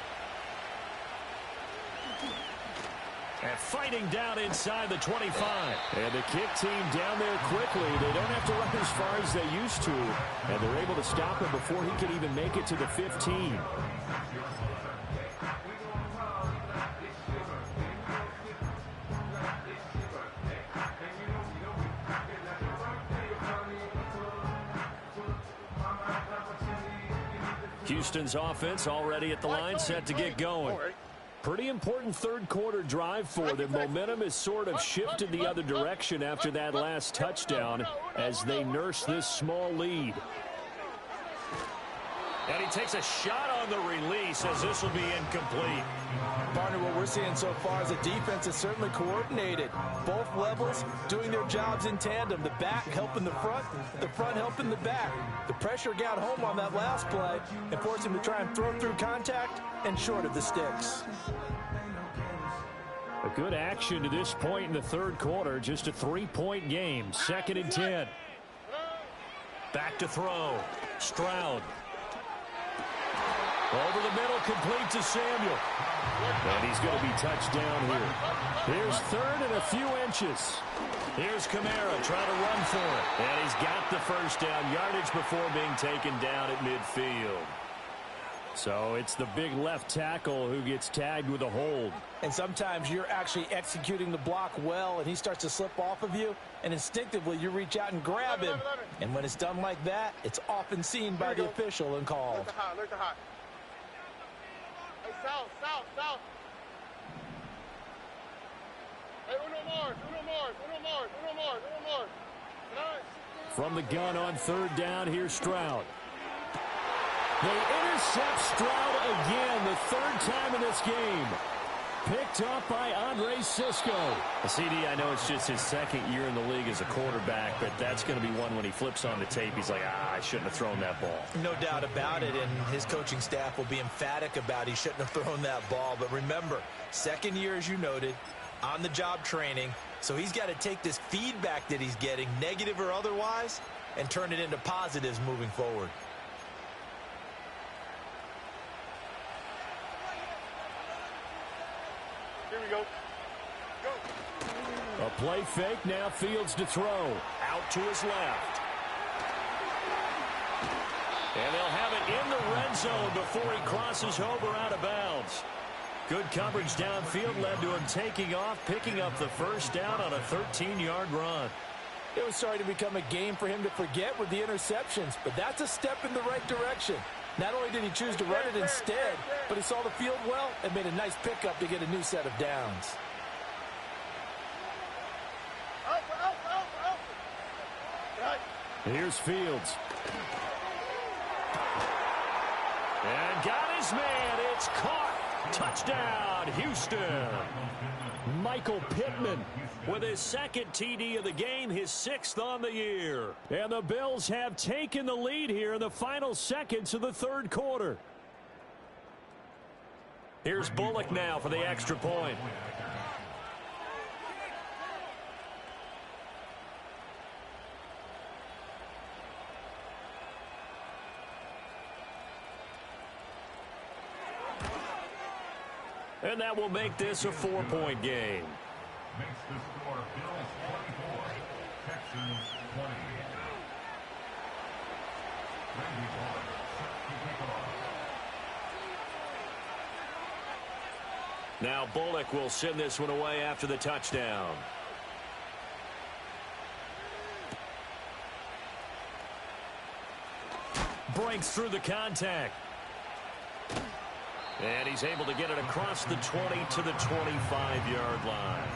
And fighting down inside the 25. And the kick team down there quickly. They don't have to run as far as they used to. And they're able to stop him before he can even make it to the 15. Houston's offense already at the line, set to get going. Pretty important third-quarter drive for them. Momentum has sort of shifted the other direction after that last touchdown as they nurse this small lead. And he takes a shot on the release as this will be incomplete. Partner, what we're seeing so far is the defense is certainly coordinated. Both levels doing their jobs in tandem. The back helping the front helping the back. The pressure got home on that last play and forced him to try and throw through contact and short of the sticks. A good action to this point in the third quarter. Just a 3-point game. 2nd and 10. Back to throw. Stroud. Over the middle, complete to Samuel. And he's going to be touched down here. Here's 3rd and a few inches. Here's Kamara trying to run for it. And he's got the first down. Yardage before being taken down at midfield. So it's the big left tackle who gets tagged with a hold. And sometimes you're actually executing the block well, and he starts to slip off of you, and instinctively you reach out and grab him. And when it's done like that, it's often seen by the official and called. Look the hot. Hey, south. Hey, uno more. From the gun on 3rd down, here's Stroud. They intercept Stroud again, the 3rd time in this game. picked off by Andre Cisco. CD, I know it's just his second year in the league as a quarterback, but that's going to be one when he flips on the tape, he's like, I shouldn't have thrown that ball. No doubt about it, and his coaching staff will be emphatic about he shouldn't have thrown that ball. But remember, second year, as you noted, on-the-job training, so he's got to take this feedback that he's getting, negative or otherwise, and turn it into positives moving forward. Here we go. A play fake, now Fields to throw. Out to his left. And they'll have it in the red zone before he crosses over out of bounds. Good coverage downfield led to him taking off, picking up the first down on a 13-yard run. It was starting to become a game for him to forget with the interceptions, but that's a step in the right direction. Not only did he choose to run it instead, but he saw the field well and made a nice pickup to get a new set of downs. Here's Fields. And got his man. It's caught. Touchdown, Houston. Michael Pittman with his second TD of the game, his 6th on the year. And the Bills have taken the lead here in the final seconds of the third quarter. Here's Bullock now for the extra point. And that will make this a 4-point game. Makes the score Bills 24, Texans 20. Randy Bullock set to kick off. Now Bullock will send this one away after the touchdown. Breaks through the contact. And he's able to get it across the 20 to the 25-yard line.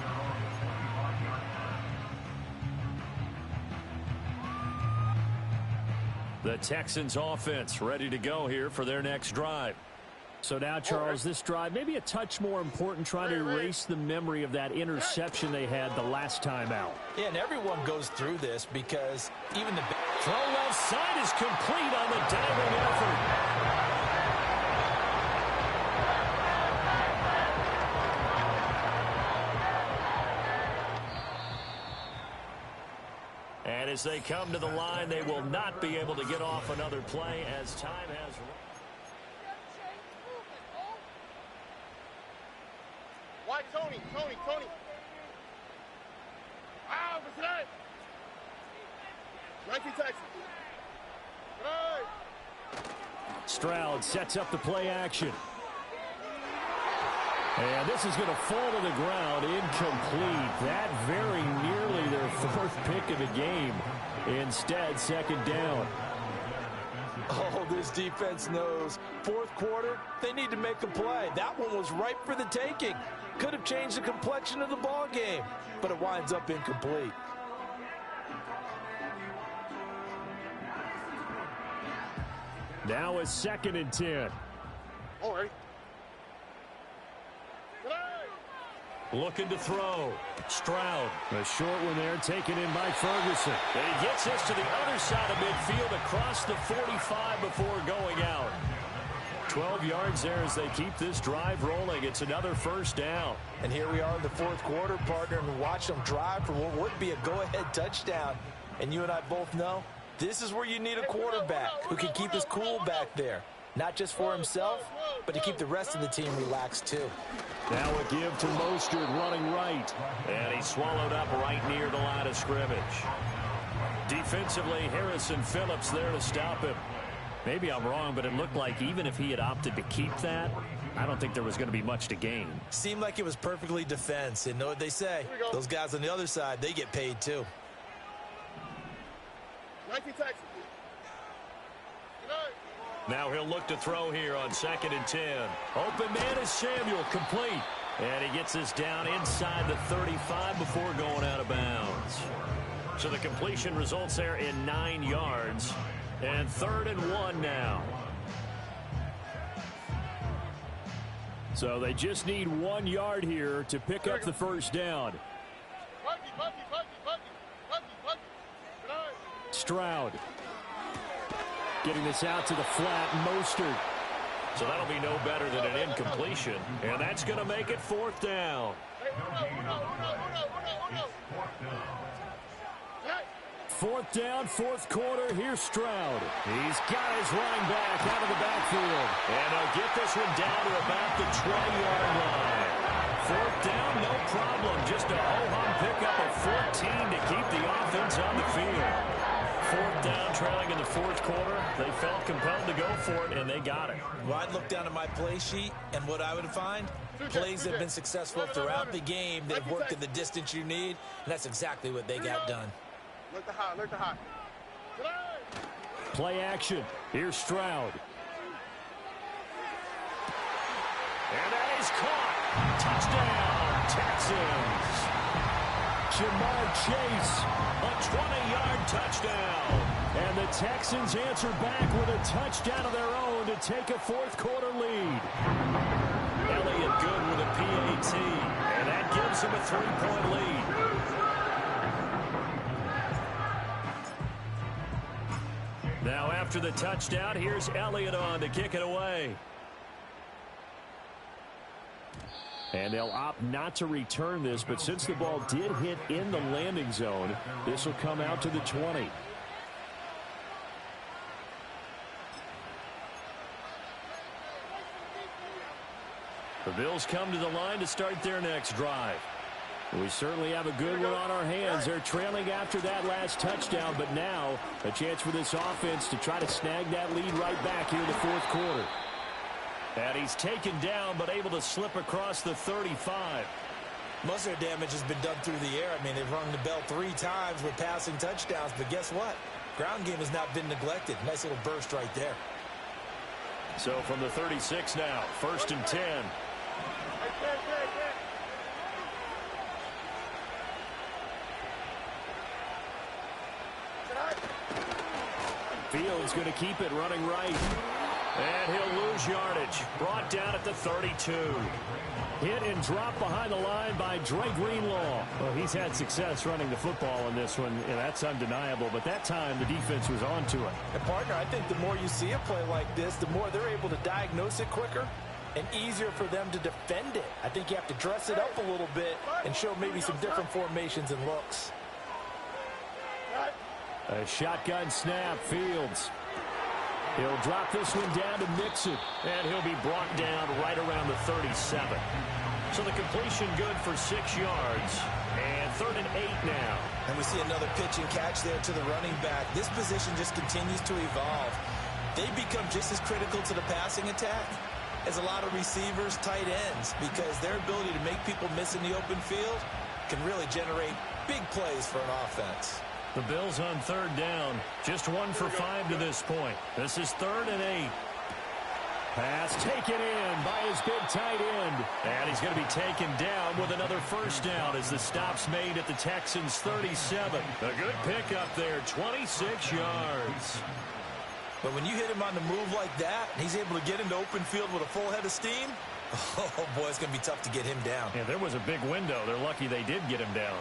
The Texans offense ready to go here for their next drive. So now, Charles, this drive maybe a touch more important, trying to erase the memory of that interception they had the last time out. Yeah, and everyone goes through this because even the throw left side is complete on the diving effort. And as they come to the line, they will not be able to get off another play as time has. Why, Tony? Ah, what's that? Nike Texas. Stroud sets up the play action. And this is going to fall to the ground, incomplete. That very nearly their 4th pick of the game. Instead, 2nd down. Oh, this defense knows. 4th quarter, they need to make a play. That one was ripe for the taking. Could have changed the complexion of the ball game, but it winds up incomplete. Now a 2nd and 10. All right. Looking to throw. Stroud. A short one there taken in by Ferguson. And he gets this to the other side of midfield across the 45 before going out. 12 yards there as they keep this drive rolling. It's another 1st down. And here we are in the 4th quarter, partner, and watch them drive for what would be a go-ahead touchdown. And you and I both know this is where you need a quarterback who can keep his cool back there. Not just for himself, but to keep the rest of the team relaxed too. Now a give to Mostert running right. And he's swallowed up right near the line of scrimmage. Defensively, Harrison Phillips there to stop him. Maybe I'm wrong, but it looked like even if he had opted to keep that, I don't think there was going to be much to gain. Seemed like it was perfectly defense. And know what they say? Those guys on the other side, they get paid too. Nike Texas. Now he'll look to throw here on 2nd and 10. Open man is Samuel, complete. And he gets this down inside the 35 before going out of bounds. So the completion results there in 9 yards. And 3rd and 1 now. So they just need 1 yard here to pick up the first down. Stroud getting this out to the flat. Mostert. So that'll be no better than an incompletion. And that's going to make it 4th down. 4th down, 4th quarter. Here's Stroud. He's got his running back out of the backfield. And they'll get this one down to about the 20-yard line. 4th down, no problem. Just a ho-hum pickup of 14 to keep the offense on the field. 4th down, trailing in the 4th quarter. They felt compelled to go for it, and they got it. Well, I'd look down at my play sheet, and what I would find, plays that have been successful throughout the game that have worked in the distance you need, and that's exactly what they got done. Look the hot, look the hot. Play action. Here's Stroud. And that is caught. Touchdown, Texans. Jamar Chase, a 20-yard touchdown. And the Texans answer back with a touchdown of their own to take a 4th quarter lead. Elliott good with a PAT, and that gives him a 3-point lead. Now after the touchdown, here's Elliott on to kick it away. And they'll opt not to return this, but since the ball did hit in the landing zone, this will come out to the 20. The Bills come to the line to start their next drive. We certainly have a good one on our hands. They're trailing after that last touchdown, but now a chance for this offense to try to snag that lead right back here in the 4th quarter. And he's taken down, but able to slip across the 35. Most of their damage has been done through the air. I mean, they've rung the bell 3 times with passing touchdowns, but guess what? Ground game has not been neglected. Nice little burst right there. So from the 36 now, 1st and 10. Fields going to keep it running right. And he'll lose yardage. Brought down at the 32. Hit and drop behind the line by Dre Greenlaw. Well, he's had success running the football in this one, and that's undeniable. But that time, the defense was on to it. And, partner, I think the more you see a play like this, the more they're able to diagnose it quicker and easier for them to defend it. I think you have to dress it up a little bit and show maybe some different formations and looks. A shotgun snap, Fields. He'll drop this one down to Mixon. And he'll be brought down right around the 37. So the completion good for 6 yards. And 3rd and 8 now. And we see another pitch and catch there to the running back. This position just continues to evolve. They become just as critical to the passing attack as a lot of receivers, tight ends, because their ability to make people miss in the open field can really generate big plays for an offense. The Bills on 3rd down. Just 1 for 5 to this point. This is 3rd and 8. Pass taken in by his big tight end. And he's going to be taken down with another 1st down as the stop's made at the Texans' 37. A good pickup there, 26 yards. But when you hit him on the move like that, he's able to get into open field with a full head of steam, oh, boy, it's going to be tough to get him down. Yeah, there was a big window. They're lucky they did get him down.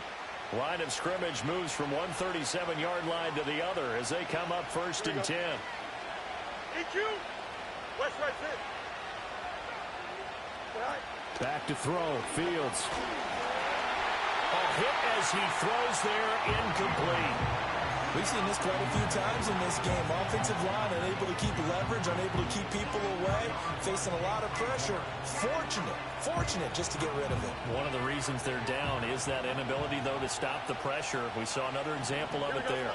Line of scrimmage moves from one 37-yard line to the other as they come up 1st and 10. EQ. West right fit. Back to throw. Fields. A hit as he throws there, incomplete. We've seen this quite a few times in this game. Offensive line unable to keep leverage, unable to keep people away, facing a lot of pressure. Fortunate just to get rid of it. One of the reasons they're down is that inability, though, to stop the pressure. We saw another example of it there.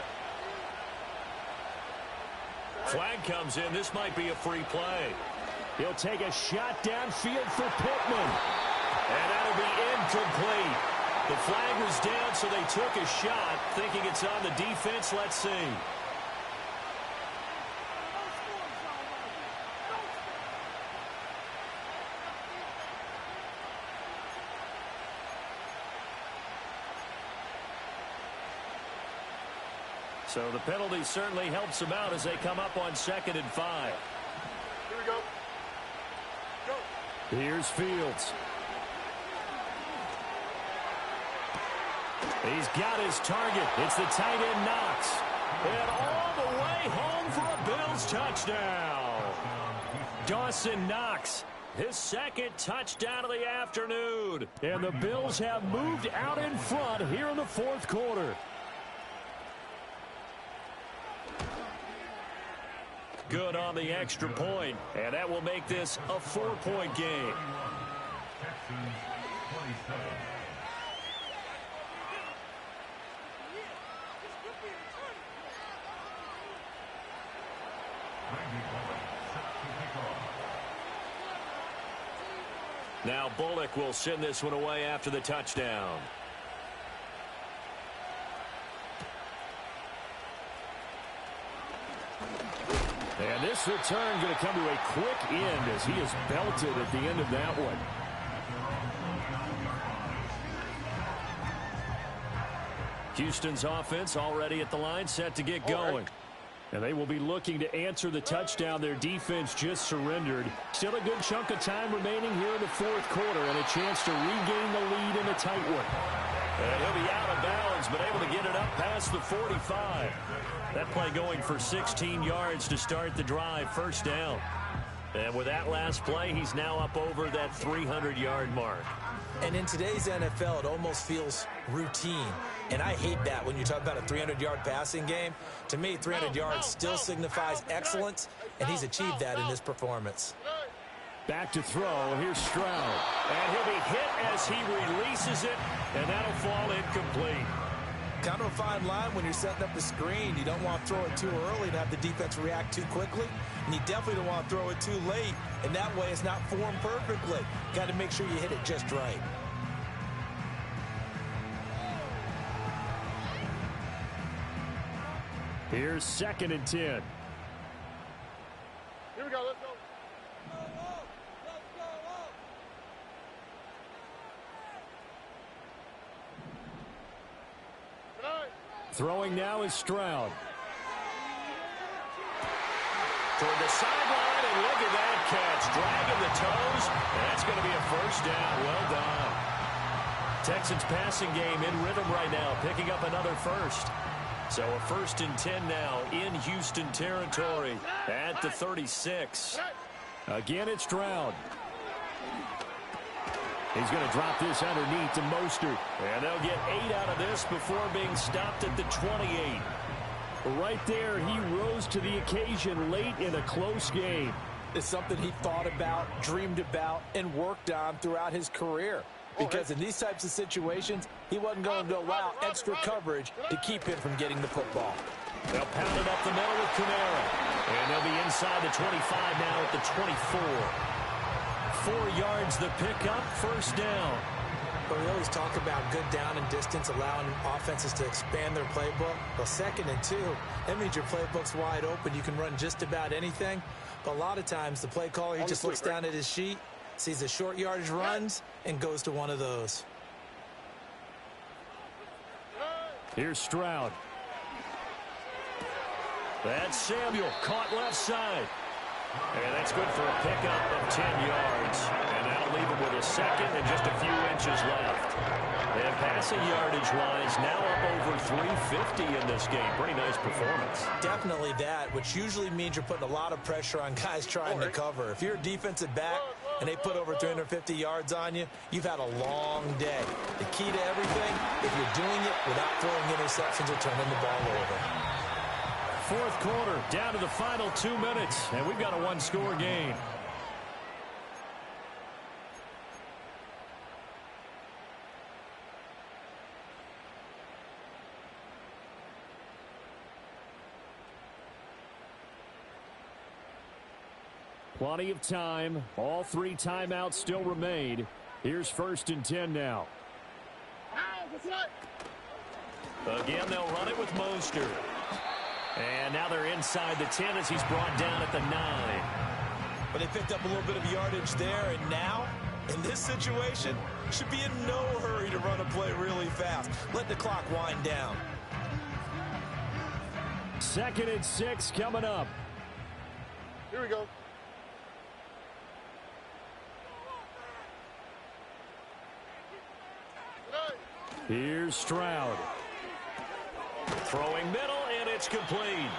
Flag comes in. This might be a free play. He'll take a shot downfield for Pittman. And that'll be incomplete. The flag was down, so they took a shot, thinking it's on the defense. Let's see. So the penalty certainly helps them out as they come up on 2nd and 5. Here we go. Go. Here's Fields. He's got his target. It's the tight end Knox. And all the way home for a Bills touchdown. Dawson Knox, his second touchdown of the afternoon. And the Bills have moved out in front here in the fourth quarter. Good on the extra point, and that will make this a 4-point game. Texans 27. Now Bullock will send this one away after the touchdown. And this return going to come to a quick end as he is belted at the end of that one. Houston's offense already at the line, set to get going. And they will be looking to answer the touchdown their defense just surrendered. Still a good chunk of time remaining here in the fourth quarter and a chance to regain the lead in a tight one. And he'll be out of bounds, but able to get it up past the 45. That play going for 16 yards to start the drive, first down. And with that last play, he's now up over that 300-yard mark. And in today's NFL, it almost feels routine. And I hate that when you talk about a 300-yard passing game. To me, 300 yards still signifies excellence, and he's achieved that in this performance. Back to throw. Here's Stroud. And he'll be hit as he releases it, and that'll fall incomplete. Kind of a fine line when you're setting up the screen. You don't want to throw it too early and have the defense react too quickly. And you definitely don't want to throw it too late, and that way it's not formed perfectly. Got to make sure you hit it just right. Here's 2nd and 10. Here we go, let's go. Throwing now is Stroud. Toward the sideline, and look at that catch. Dragging the toes, and that's going to be a first down. Well done. Texans passing game in rhythm right now, picking up another first. So a 1st and 10 now in Houston territory at the 36. Again, it's Stroud. He's going to drop this underneath to Mostert. And they'll get 8 out of this before being stopped at the 28. Right there, he rose to the occasion late in a close game. It's something he thought about, dreamed about, and worked on throughout his career. Because in these types of situations, he wasn't going to allow extra coverage to keep him from getting the football. They'll pound it up the middle with Kamara. And they'll be inside the 25 now at the 24. 4 yards the pickup, first down. But we always talk about good down and distance, allowing offenses to expand their playbook. Well, 2nd and 2, that means your playbook's wide open. You can run just about anything. But a lot of times, the play caller, he just looks down at his sheet, sees the short yardage runs, and goes to one of those. Here's Stroud. That's Samuel, caught left side. And that's good for a pickup of 10 yards. And that'll leave him with a second and just a few inches left. And passing yardage-wise, now up over 350 in this game. Pretty nice performance. Definitely that, which usually means you're putting a lot of pressure on guys trying to cover. If you're a defensive back and they put over 350 yards on you, you've had a long day. The key to everything, if you're doing it without throwing interceptions or turning the ball over. Fourth quarter, down to the final 2 minutes, and we've got a one-score game. Plenty of time. All 3 timeouts still remain. Here's 1st and 10 now. Again, they'll run it with Mostert. And now they're inside the 10 as he's brought down at the 9. But they picked up a little bit of yardage there, and now, in this situation, should be in no hurry to run a play really fast. Let the clock wind down. 2nd and 6 coming up. Here we go. Here's Stroud. Throwing middle, and it's complete.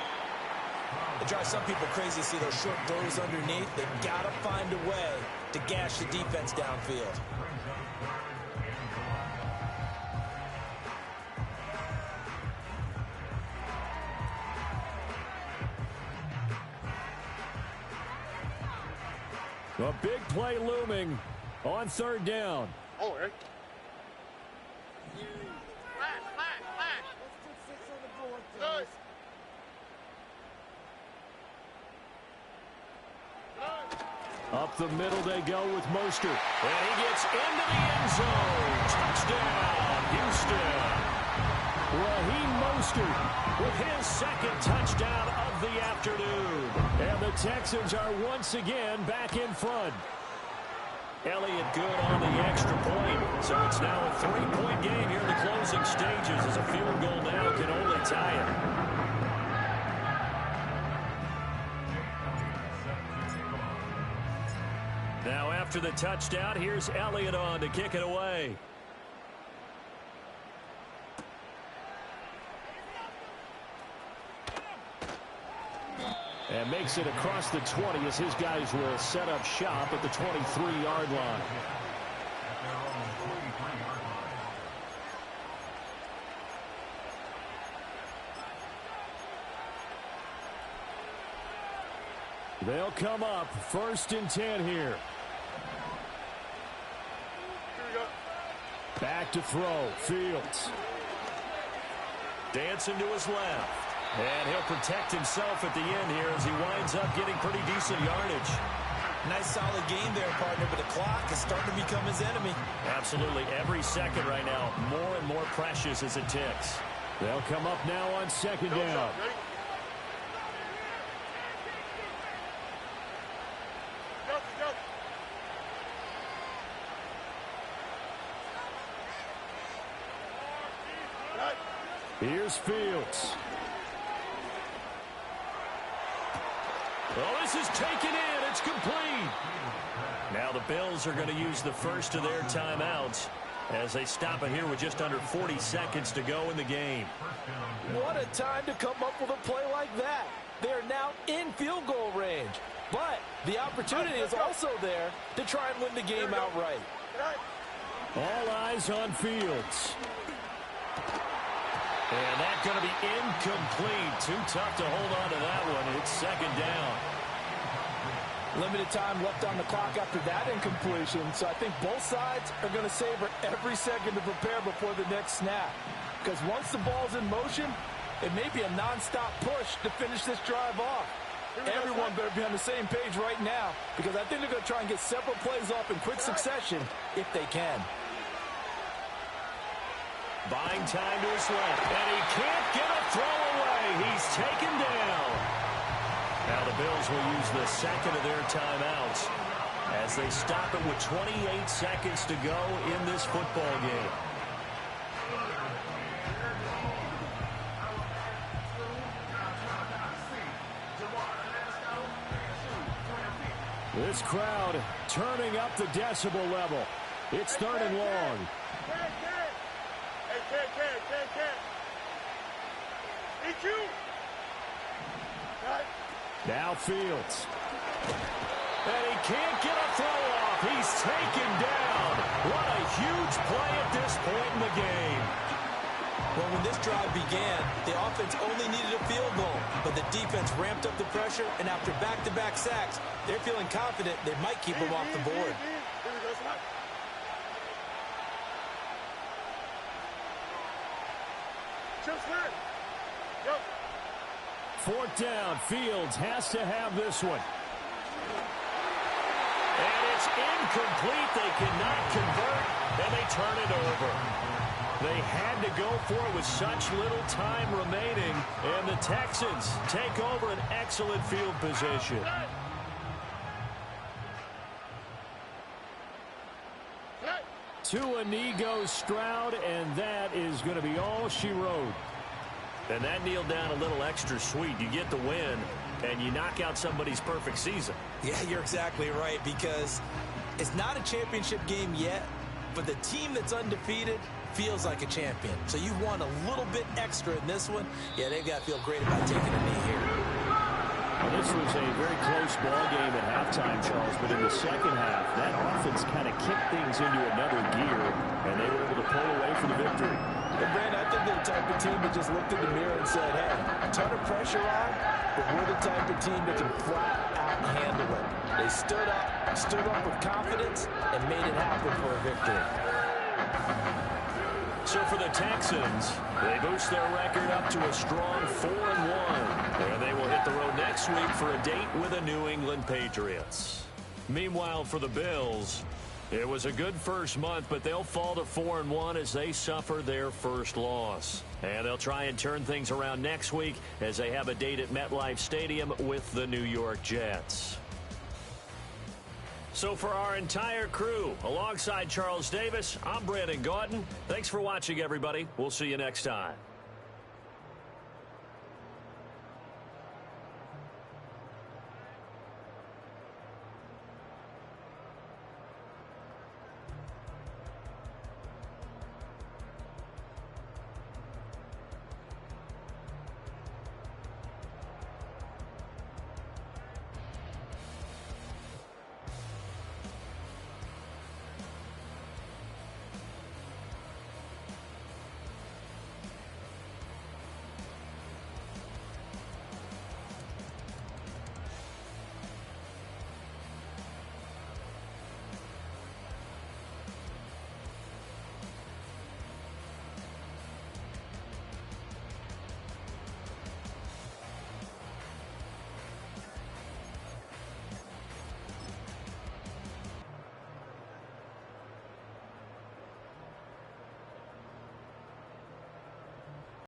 It drives some people crazy to see those short throws underneath. They've got to find a way to gash the defense downfield. A big play looming on 3rd down. Oh, Eric. Up the middle they go with Mostert. And he gets into the end zone. Touchdown, Houston. Raheem Mostert with his 2nd touchdown of the afternoon. And the Texans are once again back in front. Elliott good on the extra point. So it's now a 3-point game here in the closing stages as a field goal now can only tie it. Now after the touchdown, here's Elliott on to kick it away. And makes it across the 20 as his guys will set up shop at the 23-yard line. They'll come up 1st and 10 here. Back to throw. Fields. Dancing to his left. And he'll protect himself at the end here as he winds up getting pretty decent yardage. Nice solid game there, partner, but the clock is starting to become his enemy. Absolutely. Every second right now, more and more precious as it ticks. They'll come up now on 2nd down. Here's Fields. Oh, this is taken in. It's complete. Now the Bills are going to use the first of their timeouts as they stop it here with just under 40 seconds to go in the game. What a time to come up with a play like that. They're now in field goal range. But the opportunity is also there to try and win the game outright. All eyes on Fields. And that's going to be incomplete. Too tough to hold on to that one. It's 2nd down. Limited time left on the clock after that incompletion. So I think both sides are going to savor every second to prepare before the next snap. Because once the ball's in motion, it may be a nonstop push to finish this drive off. Everyone better be on the same page right now, because I think they're going to try and get several plays off in quick succession if they can. Buying time to his left, and he can't get a throw away. He's taken down. Now the Bills will use the 2nd of their timeouts as they stop it with 28 seconds to go in this football game. This crowd turning up the decibel level. It's 3rd and long. Now Fields. And he can't get a throw off. He's taken down. What a huge play at this point in the game. Well, when this drive began, the offense only needed a field goal, but the defense ramped up the pressure, and after back-to-back sacks, they're feeling confident they might keep them off the board. Yep. 4th down. Fields has to have this one. And it's incomplete. They cannot convert, and they turn it over. They had to go for it with such little time remaining, and the Texans take over an excellent field position. To a knee goes Stroud, and that is going to be all she wrote. And that kneeled down a little extra sweet. You get the win, and you knock out somebody's perfect season. Yeah, you're exactly right, because it's not a championship game yet, but the team that's undefeated feels like a champion. So you've won a little bit extra in this one. Yeah, they've got to feel great about taking a knee here. Well, this was a very close ball game at halftime, Charles, but in the second half, that offense kind of kicked things into another gear, and they were able to pull away for the victory. And Brandon, I think they're the type of team that just looked in the mirror and said, hey, a ton of pressure on, but we're the type of team that can flat out handle it. They stood up with confidence, and made it happen for a victory. So for the Texans, they boost their record up to a strong 4-1. And they will hit the road next week for a date with the New England Patriots. Meanwhile, for the Bills, it was a good first month, but they'll fall to 4-1 as they suffer their first loss. And they'll try and turn things around next week as they have a date at MetLife Stadium with the New York Jets. So for our entire crew, alongside Charles Davis, I'm Brandon Gaudin. Thanks for watching, everybody. We'll see you next time.